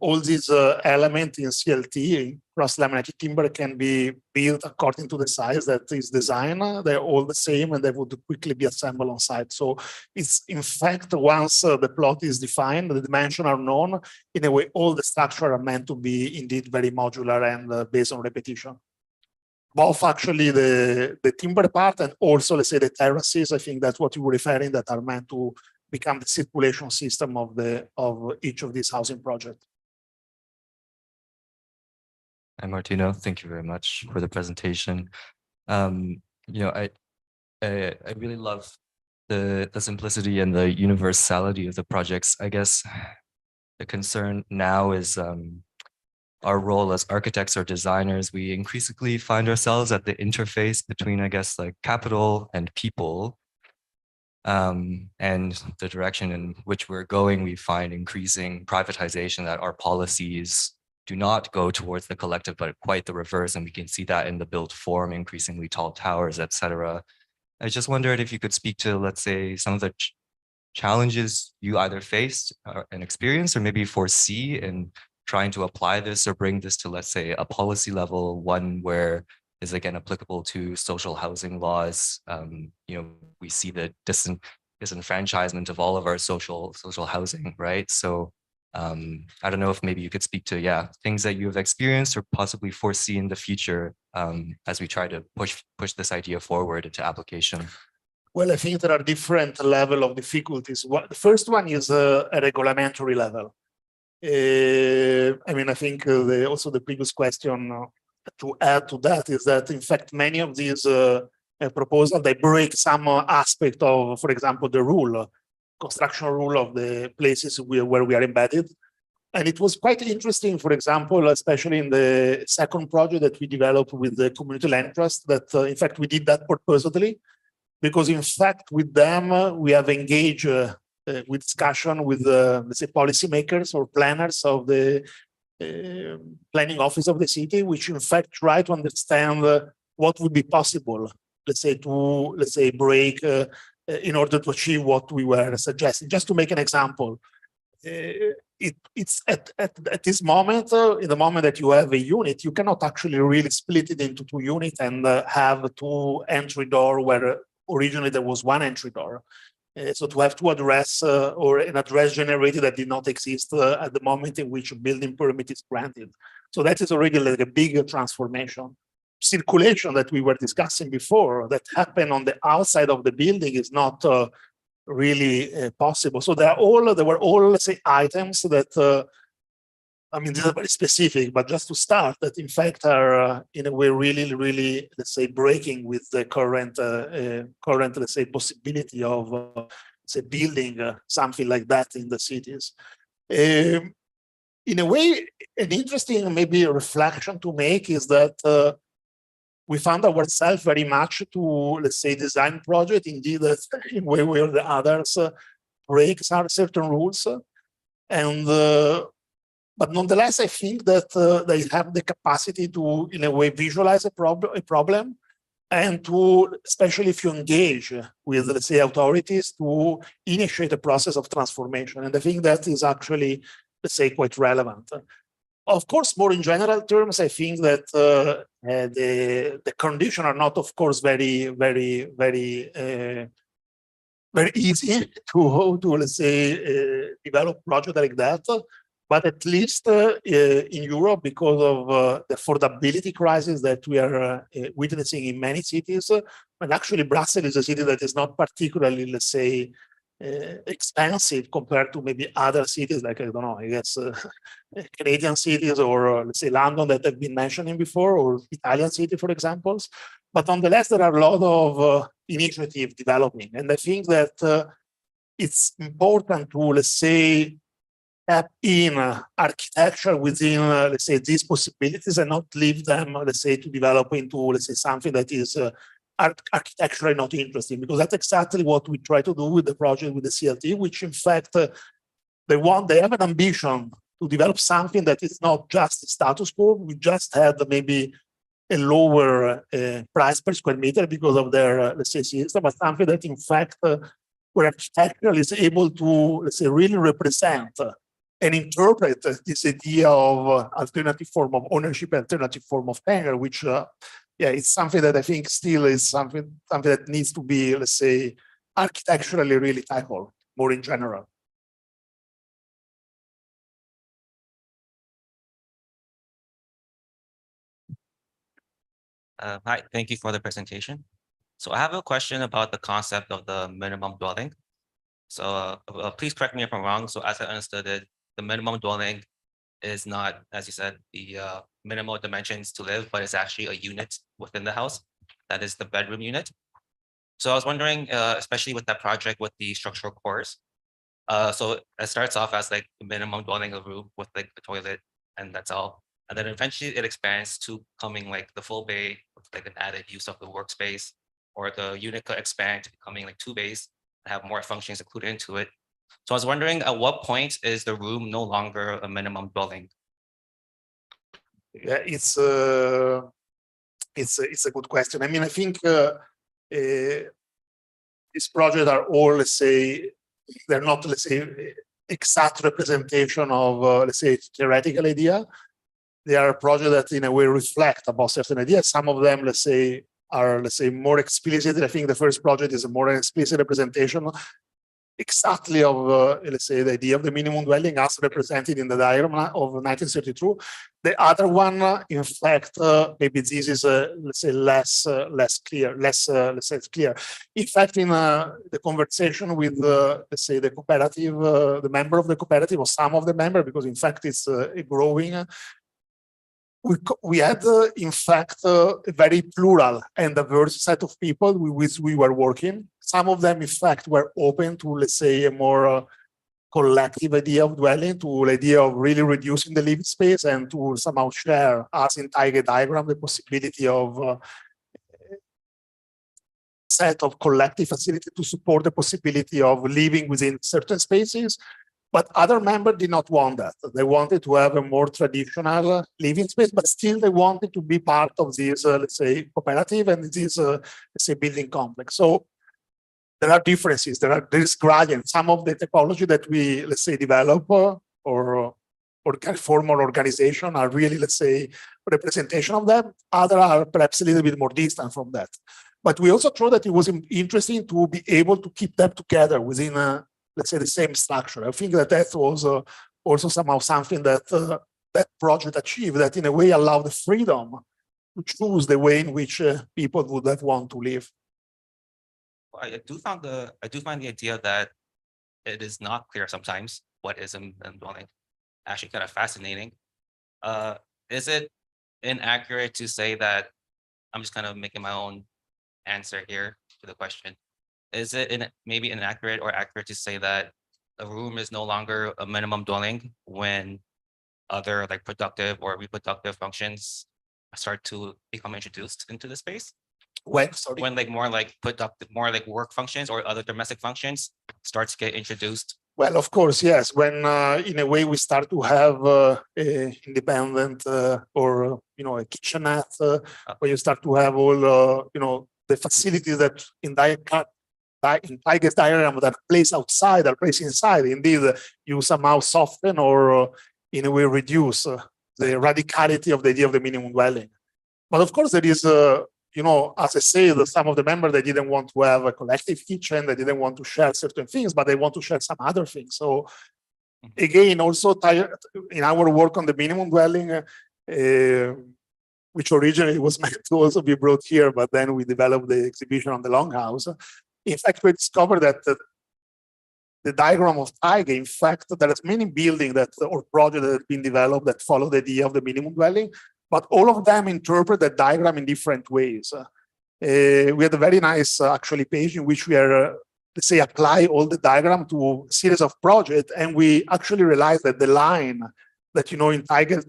All these elements in CLT, cross-laminated timber, can be built according to the size that is designed. They're all the same and they would quickly be assembled on site. So it's in fact, once the plot is defined, the dimensions are known, in a way all the structure are meant to be indeed very modular and based on repetition. both actually the timber part and also, let's say, the terraces. I think that's what you were referring, that are meant to become the circulation system of each of these housing projects. Hi, Martino. Thank you very much for the presentation. I really love the simplicity and the universality of the projects. I guess the concern now is our role as architects or designers. We increasingly find ourselves at the interface between, I guess, like capital and people. And the direction in which we're going, we find increasing privatization, that our policies do not go towards the collective, but quite the reverse. And we can see that in the built form, increasingly tall towers, et cetera. I just wondered if you could speak to, let's say, some of the challenges you either faced and experienced, or maybe foresee in trying to apply this or bring this to, let's say, a policy level, one where is again applicable to social housing laws. We see the disenfranchisement of all of our social housing, right? So I don't know if maybe you could speak to things that you have experienced or possibly foresee in the future as we try to push this idea forward into application. Well, I think there are different levels of difficulties. The first one is a regulatory level. I think also the previous question to add to that is that, in fact, many of these proposals, they break some aspect of, for example, the construction rule of the places where we are embedded. And it was quite interesting, for example, especially in the second project that we developed with the community land trust, that in fact, we did that purposely, because in fact, with them, we have engaged with discussion with, let's say, policymakers or planners of the planning office of the city, which in fact try to understand what would be possible, let's say, break in order to achieve what we were suggesting. Just to make an example, it's at this moment, in the moment that you have a unit, you cannot actually really split it into two units and have two entry door where originally there was one entry door. So to have two address or an address generated that did not exist at the moment in which a building permit is granted. So that is already like a big transformation. Circulation that we were discussing before that happened on the outside of the building is not really possible. So there were all, let's say, items that, these are very specific, but just to start, that in fact are in a way really, let's say, breaking with the current, let's say, possibility of, say, building something like that in the cities. In a way, an interesting maybe reflection to make is that we found ourselves very much to, let's say, design project indeed that in one way or the others break certain rules, and but nonetheless, I think that they have the capacity to, in a way, visualize a problem, and to, especially if you engage with, let's say, authorities, to initiate a process of transformation. And I think that is actually, let's say, quite relevant. Of course, more in general terms, I think that the conditions are not, of course, very easy to let's say, develop projects like that. But at least in Europe, because of the affordability crisis that we are witnessing in many cities, and actually Brussels is a city that is not particularly, let's say, expensive compared to maybe other cities, like, I don't know, I guess Canadian cities, or let's say London that I've been mentioning before, or Italian city, for examples. But nonetheless, there are a lot of initiatives developing. And I think that it's important to, let's say, tap in architecture within, let's say, these possibilities, and not leave them, let's say, to develop into, let's say, something that is architecturally not interesting, because that's exactly what we try to do with the project with the CLT, which in fact, they have an ambition to develop something that is not just status quo. We just had maybe a lower price per square meter because of their, let's say, system, but something that in fact, where architecture is able to, let's say, really represent and interpret this idea of alternative form of ownership, alternative form of tenure, which, it's something that I think still is something that needs to be, let's say, architecturally really tackled more in general. Hi, thank you for the presentation. So I have a question about the concept of the minimum dwelling. So please correct me if I'm wrong. So as I understood it, the minimum dwelling is not, as you said, the minimal dimensions to live, but it's actually a unit within the house. That is the bedroom unit. So I was wondering, especially with that project with the structural cores. So it starts off as like the minimum dwelling of room with like the toilet, and that's all. And then eventually it expands to becoming like the full bay with like an added use of the workspace, or the unit could expand to becoming like 2 bays and have more functions included into it. So I was wondering, at what point is the room no longer a minimum dwelling? Yeah, it's a good question. I mean, I think these projects are all, let's say, they're not, let's say, exact representation of, let's say, theoretical idea. They are projects that in a way reflect about certain ideas. Some of them, let's say, are, let's say, more explicit. I think the first project is a more explicit representation exactly of, let's say, the idea of the minimum dwelling as represented in the diagram of 1932. The other one, in fact, maybe this is, let's say, less clear, let's say it's clear. In fact, in the conversation with, let's say, the cooperative, the member of the cooperative, or some of the member, because in fact it's growing, we had, in fact, a very plural and diverse set of people with which we were working. Some of them, in fact, were open to, let's say, a more collective idea of dwelling, to the idea of really reducing the living space and to somehow share, as in Tiger diagram, the possibility of set of collective facility to support the possibility of living within certain spaces. But other members did not want that. They wanted to have a more traditional living space, but still they wanted to be part of this, let's say, cooperative and this, let's say, building complex. So there are differences. There is gradient. Some of the typology that we, let's say, develop or formal organization are really, let's say, representation of them. Other are perhaps a little bit more distant from that. But we also thought that it was interesting to be able to keep them together within let's say, the same structure. I think that that was also somehow something that that project achieved, that in a way allowed the freedom to choose the way in which people would have want to live. I do find the idea that it is not clear sometimes what is a dwelling actually kind of fascinating. Is it inaccurate to say that, I'm just kind of making my own answer here to the question. Is it maybe inaccurate or accurate to say that a room is no longer a minimum dwelling when other like productive or reproductive functions start to become introduced into the space? When, sorry? When like more like productive, more like work functions or other domestic functions starts to get introduced? Well, of course, yes. When in a way we start to have a independent or a kitchenette, where you start to have all the facilities that in Tiger's diagram that place outside are placed inside. Indeed, you somehow soften or in a way reduce the radicality of the idea of the minimum dwelling. But of course, there is, as I say, some of the members, they didn't want to have a collective kitchen, they didn't want to share certain things, but they want to share some other things. So again, also in our work on the minimum dwelling, which originally was meant to also be brought here, but then we developed the exhibition on the Longhouse. In fact, we discovered that the diagram of Tiger, in fact, there is many buildings or projects that have been developed that follow the idea of the minimum dwelling, but all of them interpret the diagram in different ways. We had a very nice, actually, page in which we are, let's say, apply all the diagram to a series of projects, and we actually realized that the line that, in Tiger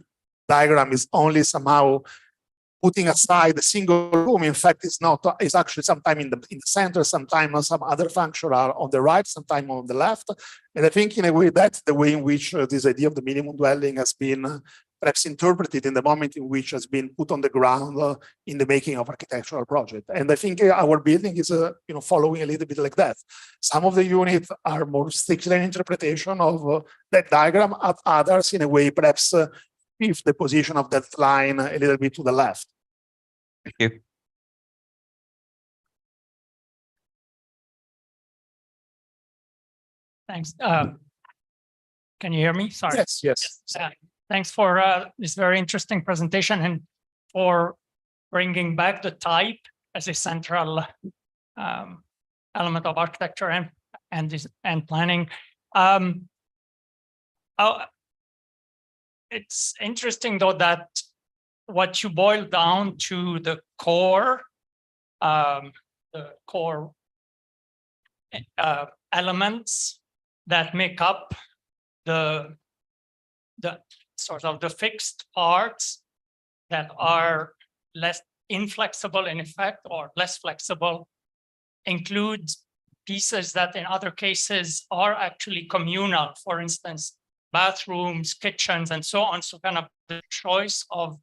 diagram is only somehow putting aside a single room, in fact, it's actually sometimes in the center, sometimes some other function are on the right, sometimes on the left. And I think in a way, that's the way in which this idea of the minimum dwelling has been perhaps interpreted in the moment in which has been put on the ground in the making of architectural project. And I think our building is following a little bit like that. Some of the units are more strictly an interpretation of that diagram, others in a way perhaps shift the position of that line a little bit to the left. Thank you. Thanks. Can you hear me? Sorry. Yes. Thanks for this very interesting presentation and for bringing back the type as a central element of architecture and planning. It's interesting though that what you boil down to the core elements that make up the sort of the fixed parts that are less inflexible in effect or less flexible includes pieces that in other cases are actually communal, for instance, bathrooms, kitchens, and so on. So kind of the choice of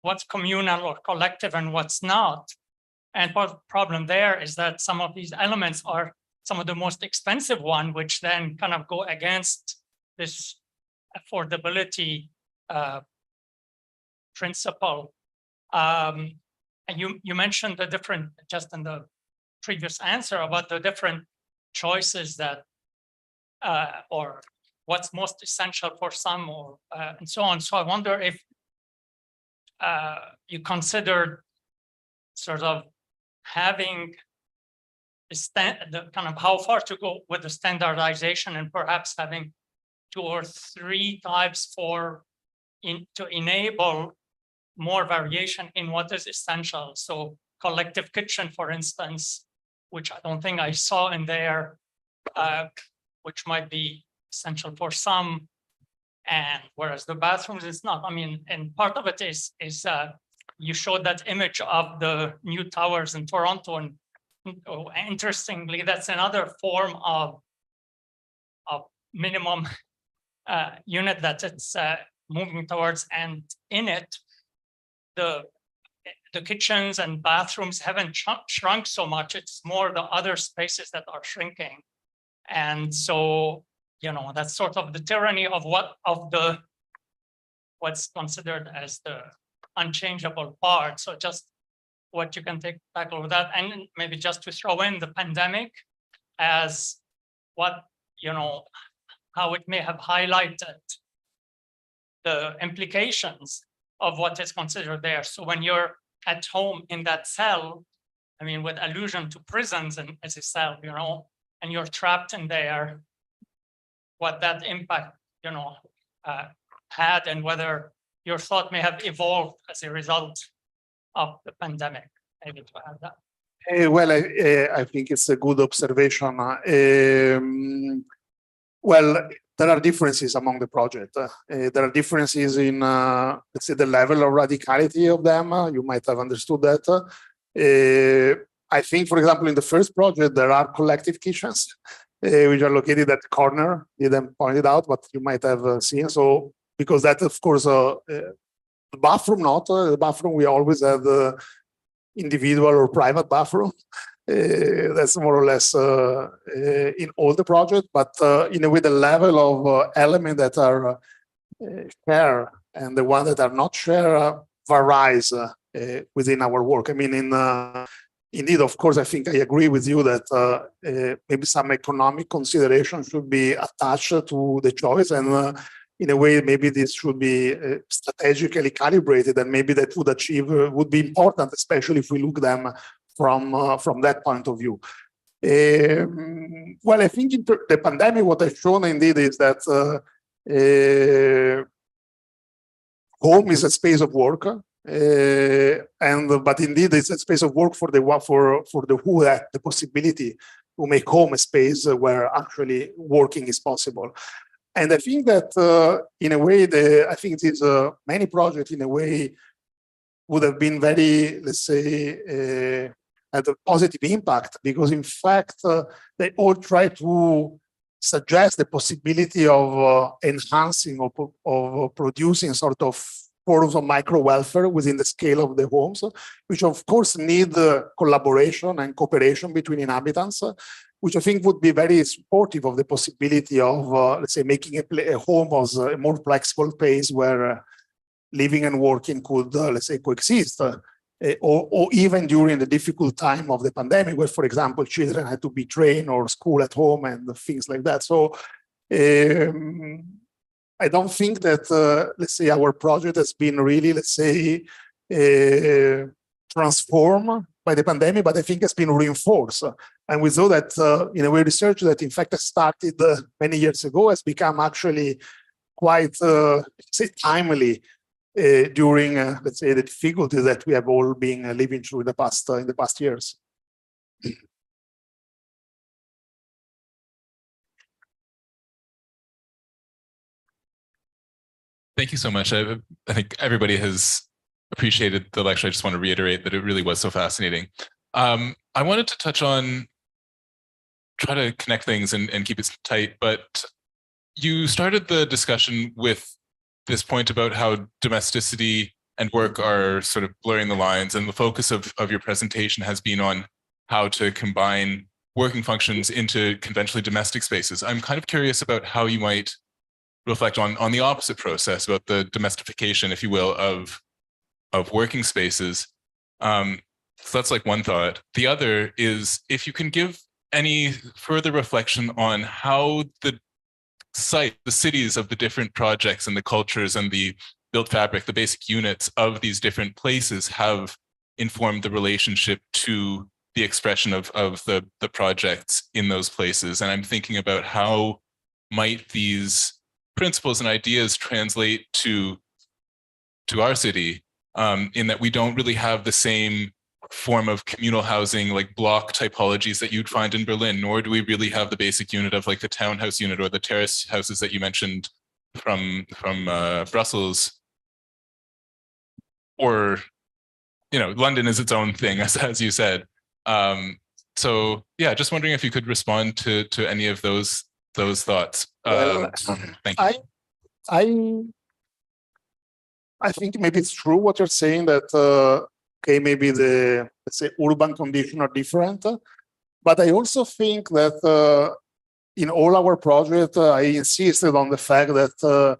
what's communal or collective and what's not. And part of the problem there is that some of these elements are some of the most expensive one, which then kind of go against this affordability principle. And you mentioned the different, just in the previous answer, about the different choices that, or what's most essential for some, or and so on. So I wonder if you considered sort of having the kind of how far to go with the standardization, and perhaps having 2 or 3 types to enable more variation in what is essential. So collective kitchen, for instance, which I don't think I saw in there, which might be essential for some, and whereas the bathrooms is not. I mean, and part of it is you showed that image of the new towers in Toronto, and interestingly, that's another form of minimum unit that it's moving towards, and in it, the kitchens and bathrooms haven't shrunk so much. It's more the other spaces that are shrinking, and so that's sort of the tyranny of what's considered as the unchangeable part. So just what you can tackle with that, and maybe just to throw in the pandemic as what how it may have highlighted the implications of what is considered there. So when you're at home in that cell, I mean, with allusion to prisons and as a cell, and you're trapped in there, what that impact, had, and whether your thought may have evolved as a result of the pandemic. Maybe to add that. Well, I think it's a good observation. Well, there are differences among the project. There are differences in, let's say, the level of radicality of them. You might have understood that. I think, for example, in the first project, there are collective kitchens, which are located at the corner. Didn't point it out, but you might have seen. So, because that, of course, the bathroom, not the bathroom, we always have the individual or private bathroom. That's more or less in all the projects, but in a way, the level of elements that are shared and the ones that are not shared varies within our work. I mean, indeed, of course, I think I agree with you that maybe some economic consideration should be attached to the choice, and in a way, maybe this should be strategically calibrated, and maybe that would be important, especially if we look them from that point of view. Well, I think the pandemic, what has shown indeed is that home is a space of work, but indeed it's a space of work for the who have the possibility to make home a space where actually working is possible. And I think that in a way, I think these many projects in a way would have been very, let's say, had a positive impact, because in fact, they all try to suggest the possibility of enhancing or producing sort of forms of micro welfare within the scale of the homes, which of course need collaboration and cooperation between inhabitants, which I think would be very supportive of the possibility of, let's say, making a home as a more flexible place where living and working could, let's say, coexist. Or even during the difficult time of the pandemic, where, for example, children had to be trained or school at home and things like that. So I don't think that, let's say, our project has been really, let's say, transformed by the pandemic, but I think it's been reinforced. And we saw that in a way research that in fact started many years ago has become actually quite say timely during let's say the difficulties that we have all been living through in the past years. Thank you so much. I think everybody has appreciated the lecture. I just want to reiterate that it really was so fascinating. I wanted to touch on, try to connect things and keep it tight, but you started the discussion with this point about how domesticity and work are sort of blurring the lines, and the focus of your presentation has been on how to combine working functions into conventionally domestic spaces. I'm kind of curious about how you might reflect on the opposite process, about the domestification, if you will, of working spaces. So that's like one thought. The other is if you can give any further reflection on how the cities of the different projects and the cultures and the built fabric, the basic units of these different places have informed the relationship to the expression of the projects in those places. And I'm thinking about how might these principles and ideas translate to our city, in that we don't really have the same form of communal housing, like block typologies that you'd find in Berlin, nor do we really have the basic unit of like the townhouse unit or the terrace houses that you mentioned from Brussels. Or, you know, London is its own thing, as you said. So yeah, just wondering if you could respond to any of those thoughts. Thank you. I think maybe it's true what you're saying, that okay, maybe the, let's say, urban conditions are different, but I also think that in all our projects, I insisted on the fact that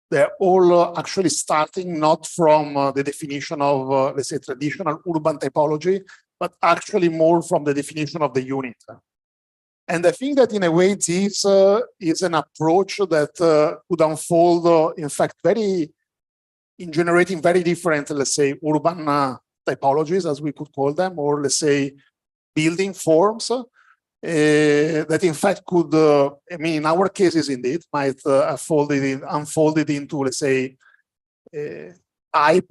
they're all actually starting not from the definition of, let's say, traditional urban typology, but actually more from the definition of the unit. And I think that in a way, this is an approach that could unfold, in fact, in generating very different, let's say, urban typologies, as we could call them, or let's say, building forms that in fact could, I mean, in our cases, indeed, might unfolded into, let's say, type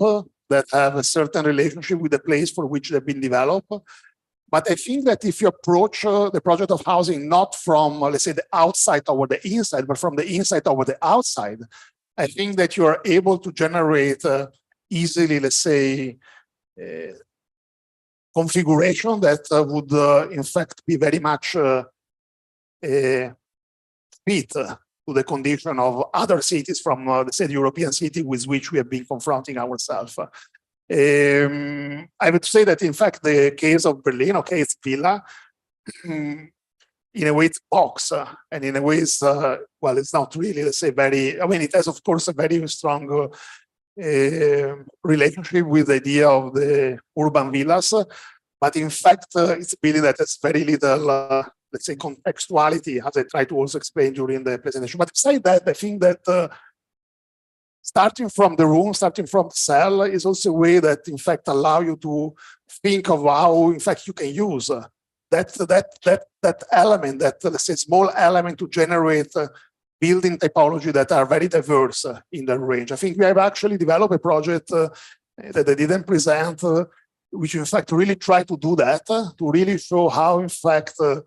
that have a certain relationship with the place for which they've been developed. But I think that if you approach the project of housing not from, let's say, the outside toward the inside, but from the inside toward the outside, I think that you are able to generate easily, let's say, configuration that would, in fact, be very much fit to the condition of other cities from, let's say, the European city with which we have been confronting ourselves. I would say that, in fact, the case of Berlin, okay, it's villa, in a way it's box, and in a way it's, well, it's not really, let's say, very, I mean, it has, of course, a very strong relationship with the idea of the urban villas, but in fact, it's a building that has very little, let's say, contextuality, as I tried to also explain during the presentation. But besides that, I think that starting from the room, starting from the cell is also a way that, in fact, allow you to think of how, in fact, you can use that element, that, let's say, small element to generate building typology that are very diverse in their range. I think we have actually developed a project that I didn't present, which, in fact, really try to do that, to really show how, in fact, okay,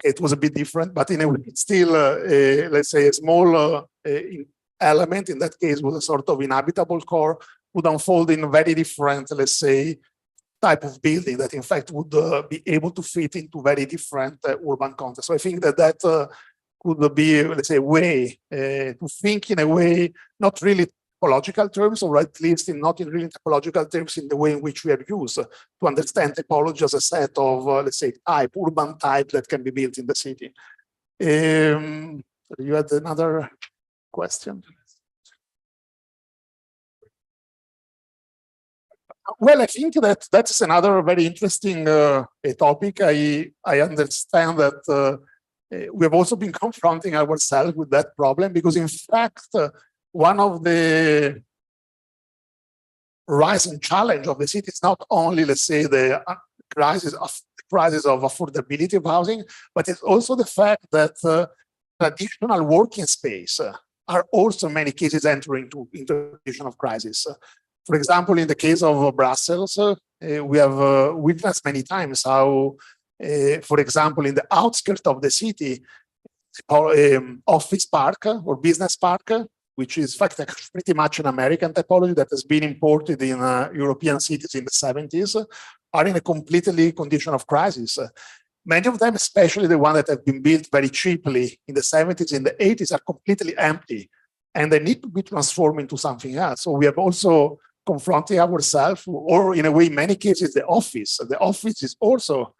it was a bit different, but in a way, it's still, let's say, a small element. In that case, was a sort of inhabitable core, would unfold in very different, let's say, type of building that, in fact, would be able to fit into very different urban contexts. So I think that that could be, let's say, a way to think in a way, not really typological terms, or at least not in really typological terms in the way in which we are used to understand typology as a set of, let's say, type, urban type that can be built in the city. You had another question? Well, I think that that's another very interesting topic. I understand that we have also been confronting ourselves with that problem, because in fact, one of the rising challenge of the city is not only, let's say, the crisis of affordability of housing, but it's also the fact that traditional working space are also in many cases entering into a condition of crisis. For example, in the case of Brussels, we have witnessed many times how, for example, in the outskirts of the city, office park or business park, which is in fact pretty much an American typology that has been imported in European cities in the 70s, are in a completely condition of crisis. Many of them, especially the ones that have been built very cheaply in the 70s, in the 80s, are completely empty, and they need to be transformed into something else. So we have also confronting ourselves, or in a way, in many cases, the office. The office is also,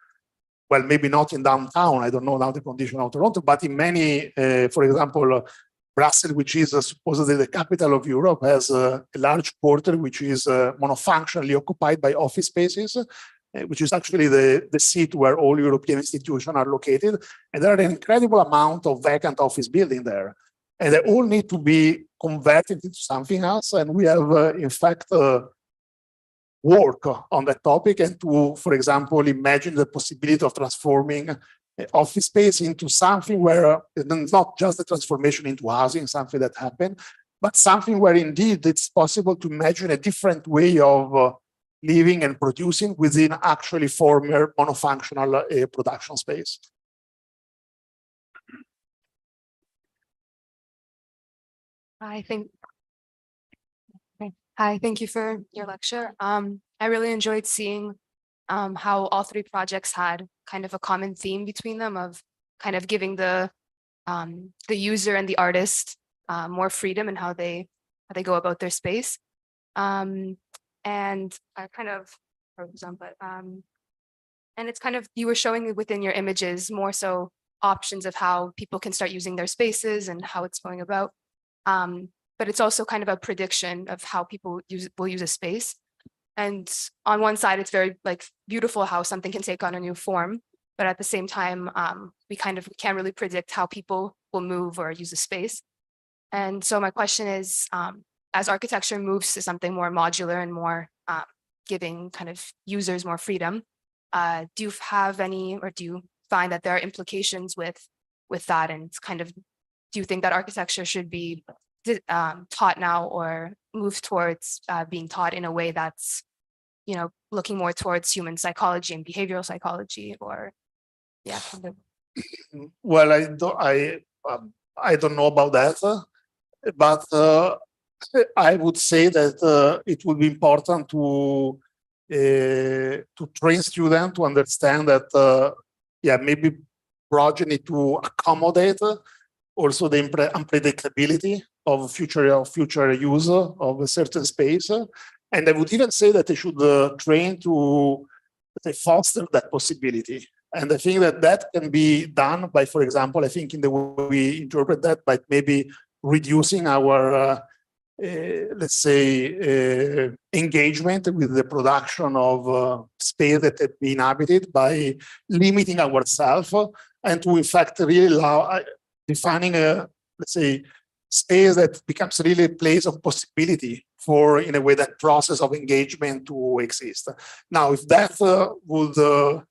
well, maybe not in downtown, I don't know now the condition of Toronto, but in many, for example, Brussels, which is supposedly the capital of Europe, has a large quarter which is monofunctionally occupied by office spaces, which is actually the seat where all European institutions are located. And there are an incredible amount of vacant office building there. And they all need to be converted into something else. And we have, in fact, work on that topic and to, for example, imagine the possibility of transforming office space into something where it's not just the transformation into housing, something that happened, but something where indeed it's possible to imagine a different way of living and producing within actually former monofunctional production space. Hi, thank you for your lecture. I really enjoyed seeing how all three projects had kind of a common theme between them of kind of giving the user and the artist more freedom in how they go about their space. And I kind of wrote some, but and it's kind of, you were showing within your images more so options of how people can start using their spaces and how it's going about. But it's also kind of a prediction of how people will use a space. And on one side, it's very like beautiful how something can take on a new form, but at the same time, we can't really predict how people will move or use a space. And so my question is, as architecture moves to something more modular and more giving kind of users more freedom, do you have any, or do you find that there are implications with that? And kind of, do you think that architecture should be taught now or move towards being taught in a way that's, you know, looking more towards human psychology and behavioral psychology, or yeah? Well, I don't know about that, but I would say that it would be important to train students to understand that yeah, maybe project need to accommodate also the unpredictability of future use of a certain space. And I would even say that they should train to foster that possibility. And I think that can be done by, for example, I think in the way we interpret that, by maybe reducing our, let's say, engagement with the production of space that have been inhabited, by limiting ourselves, and to in fact really allow defining a, let's say, space that becomes really a place of possibility for, in a way, that process of engagement to exist. Now, if that would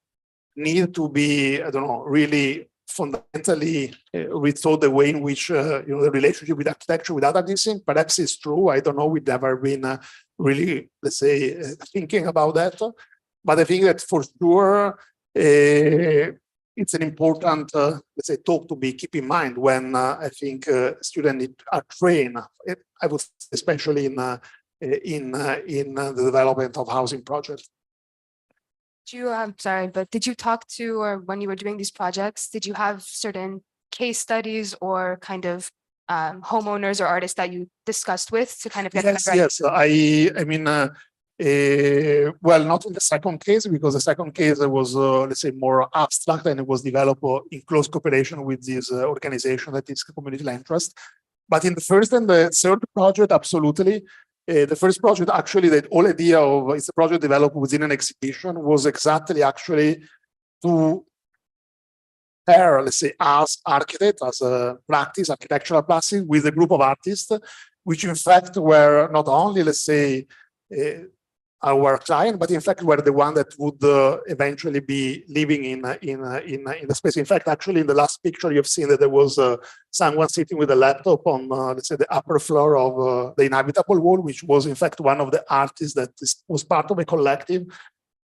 need to be, I don't know, really fundamentally rethought the way in which you know, the relationship with architecture, with other disciplines, perhaps it's true. I don't know. We've never been really, let's say, thinking about that. But I think that for sure, it's an important, let's say, talk to be keep in mind when I think students are trained. I would say especially in the development of housing projects. I'm sorry, but did you talk to, or when you were doing these projects, did you have certain case studies or kind of homeowners or artists that you discussed with to kind of get that right? Yes. I mean, well, not in the second case, because the second case was, let's say, more abstract, and it was developed in close cooperation with this organization that is Community Land Trust. But in the first and the third project, absolutely. The first project, actually, the whole idea of it's a project developed within an exhibition was exactly actually to pair, let's say, as architect, as a practice, architectural practice, with a group of artists which in fact were not only, let's say, our client, but in fact were the one that would eventually be living in the space. In fact, actually, in the last picture, you've seen that there was someone sitting with a laptop on, let's say, the upper floor of the inhabitable wall, which was in fact one of the artists that was part of a collective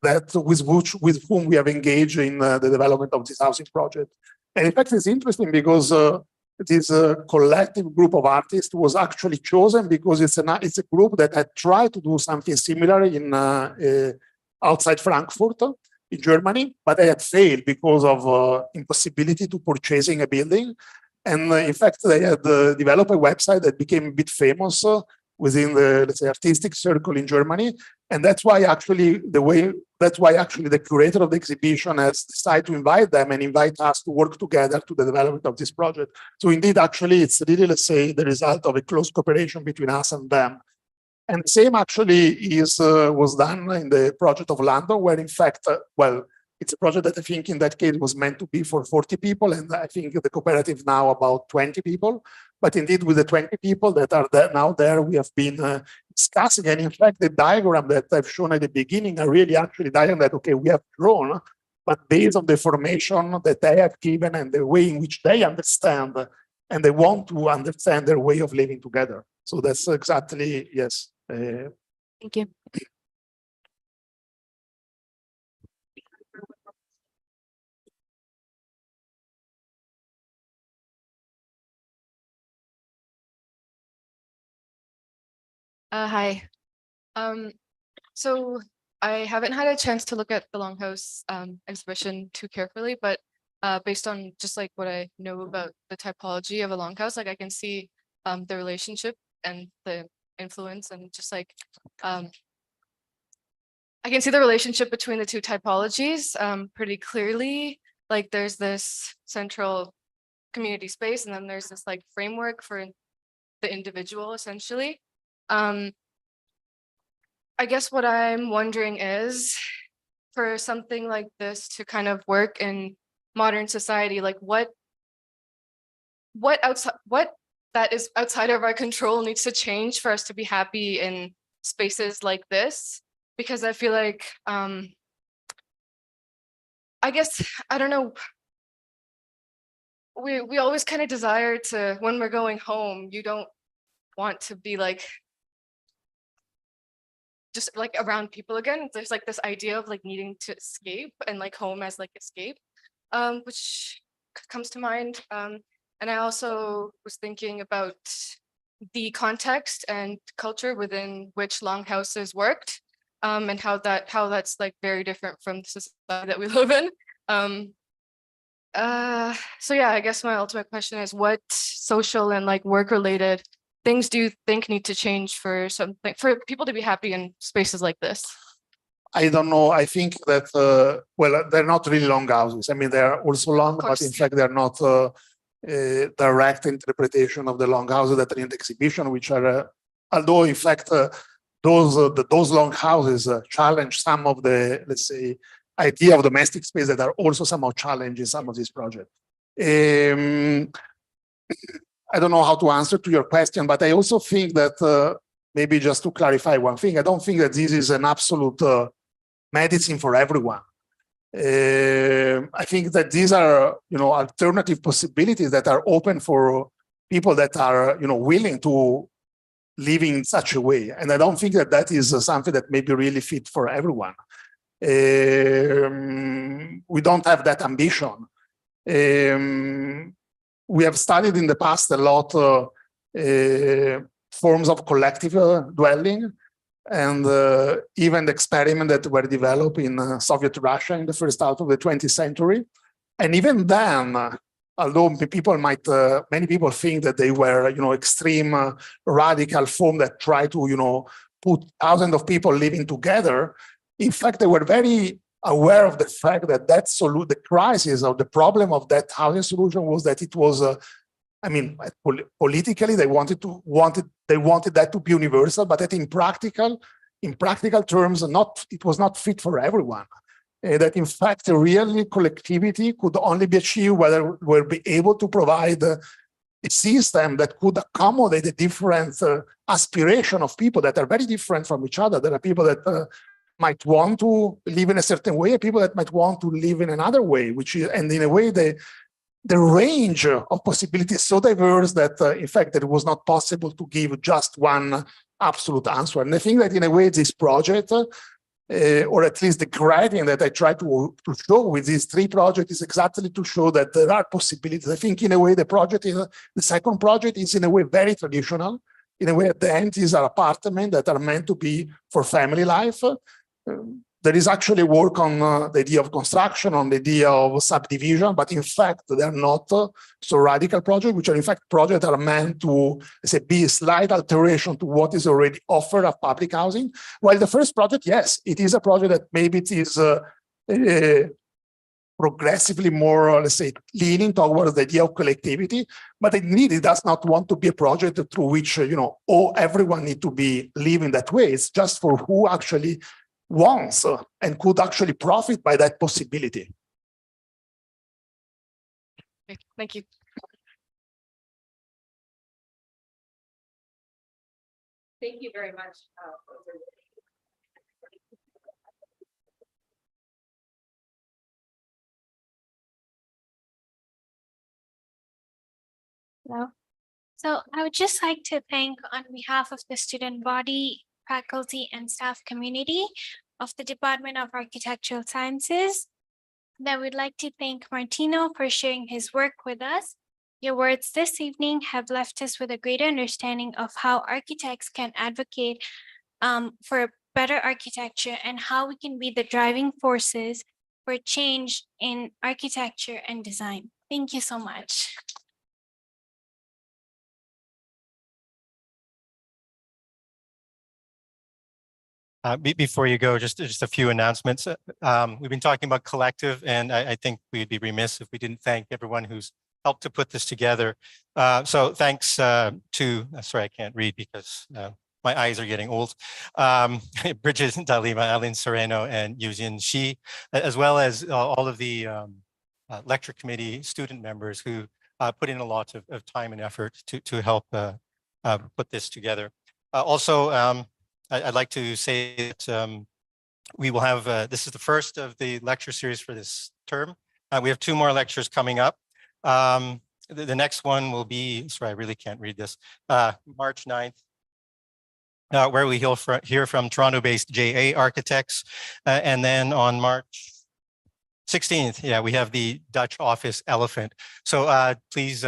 that with whom we have engaged in the development of this housing project. And in fact, it's interesting because this collective group of artists was actually chosen because it's a group that had tried to do something similar in outside Frankfurt in Germany, but they had failed because of impossibility to purchasing a building. And in fact, they had developed a website that became a bit famous within the, let's say, artistic circle in Germany. And that's why actually the curator of the exhibition has decided to invite them and invite us to work together to the development of this project. So indeed, actually, it's really, let's say, the result of a close cooperation between us and them. And the same actually was done in the project of Lando, where in fact, well, it's a project that I think in that case was meant to be for 40 people. And I think the cooperative now about 20 people. But indeed, with the 20 people that are now there, we have been discussing. And in fact, the diagram that I've shown at the beginning are really actually diagram that, okay, we have drawn, but based on the information that they have given and the way in which they understand, and they want to understand their way of living together. So that's exactly, yes. Thank you. Hi. So I haven't had a chance to look at the Longhouse exhibition too carefully, but based on just like what I know about the typology of a longhouse, like I can see the relationship and the influence and just like I can see the relationship between the two typologies pretty clearly. Like there's this central community space, and then there's this like framework for the individual essentially. I guess what I'm wondering is, for something like this to kind of work in modern society, like what that is outside of our control needs to change for us to be happy in spaces like this? Because I feel like, I guess, I don't know, we always kind of desire to, when we're going home, you don't want to be like, just like around people again. There's like this idea of like needing to escape and like home as like escape, which comes to mind. And I also was thinking about the context and culture within which longhouses worked, and how that's like very different from the society that we live in. So yeah, I guess my ultimate question is, what social and like work related things do you think need to change for people to be happy in spaces like this? I don't know. I think that, well, they're not really long houses. I mean, they're also long, but in fact, they're not a direct interpretation of the long houses that are in the exhibition, which are, although in fact, those long houses challenge some of the, let's say, idea of domestic space that are also somehow challenging some of these projects. I don't know how to answer to your question, but I also think that maybe just to clarify one thing, I don't think that this is an absolute medicine for everyone. I think that these are, alternative possibilities that are open for people that are, willing to live in such a way. And I don't think that that is something that may be really fit for everyone. We don't have that ambition. We have studied in the past a lot forms of collective dwelling, and even the experiment that were developed in Soviet Russia in the first half of the 20th century. And even then, although many people think that they were, extreme radical form that try to, put thousands of people living together, in fact, they were very aware of the fact that the crisis or the problem of that housing solution was that it was, politically they wanted that to be universal, but that in practical terms, it was not fit for everyone. That in fact, really collectivity could only be achieved whether we'll be able to provide a system that could accommodate the different aspiration of people that are very different from each other. There are people that might want to live in a certain way, and people that might want to live in another way, which is, and in a way, the range of possibilities is so diverse that, in fact, it was not possible to give just one absolute answer. And I think that in a way, this project, or at least the gradient that I try to show with these three projects is exactly to show that there are possibilities. I think in a way, the second project is in a way very traditional. In a way, at the end, these are apartments that are meant to be for family life. There is actually work on the idea of construction, on the idea of subdivision, but in fact, they are not so radical projects, which are in fact projects that are meant to, let's say, be a slight alteration to what is already offered of public housing. While the first project, yes, it is a project that maybe it is progressively more, let's say, leaning towards the idea of collectivity, but it does not want to be a project through which, everyone need to be living that way. It's just for who actually wants and could actually profit by that possibility. Thank you. Thank you very much. Hello. So I would just like to thank on behalf of the student body, faculty and staff community of the Department of Architectural Sciences. I would like to thank Martino for sharing his work with us. Your words this evening have left us with a greater understanding of how architects can advocate for better architecture and how we can be the driving forces for change in architecture and design. Thank you so much. Before you go, just a few announcements. We've been talking about collective, and I think we'd be remiss if we didn't thank everyone who's helped to put this together. So thanks to, sorry, I can't read because my eyes are getting old. Bridget Dalima, Aline Sereno, and Yuzin Shi, as well as all of the lecture committee student members who put in a lot of time and effort to help put this together. Also, I'd like to say that we will have, this is the first of the lecture series for this term. We have 2 more lectures coming up. The next one will be, sorry, I really can't read this, March 9th, where we hear from Toronto-based JA architects. And then on March 16th, yeah, we have the Dutch office elephant. So please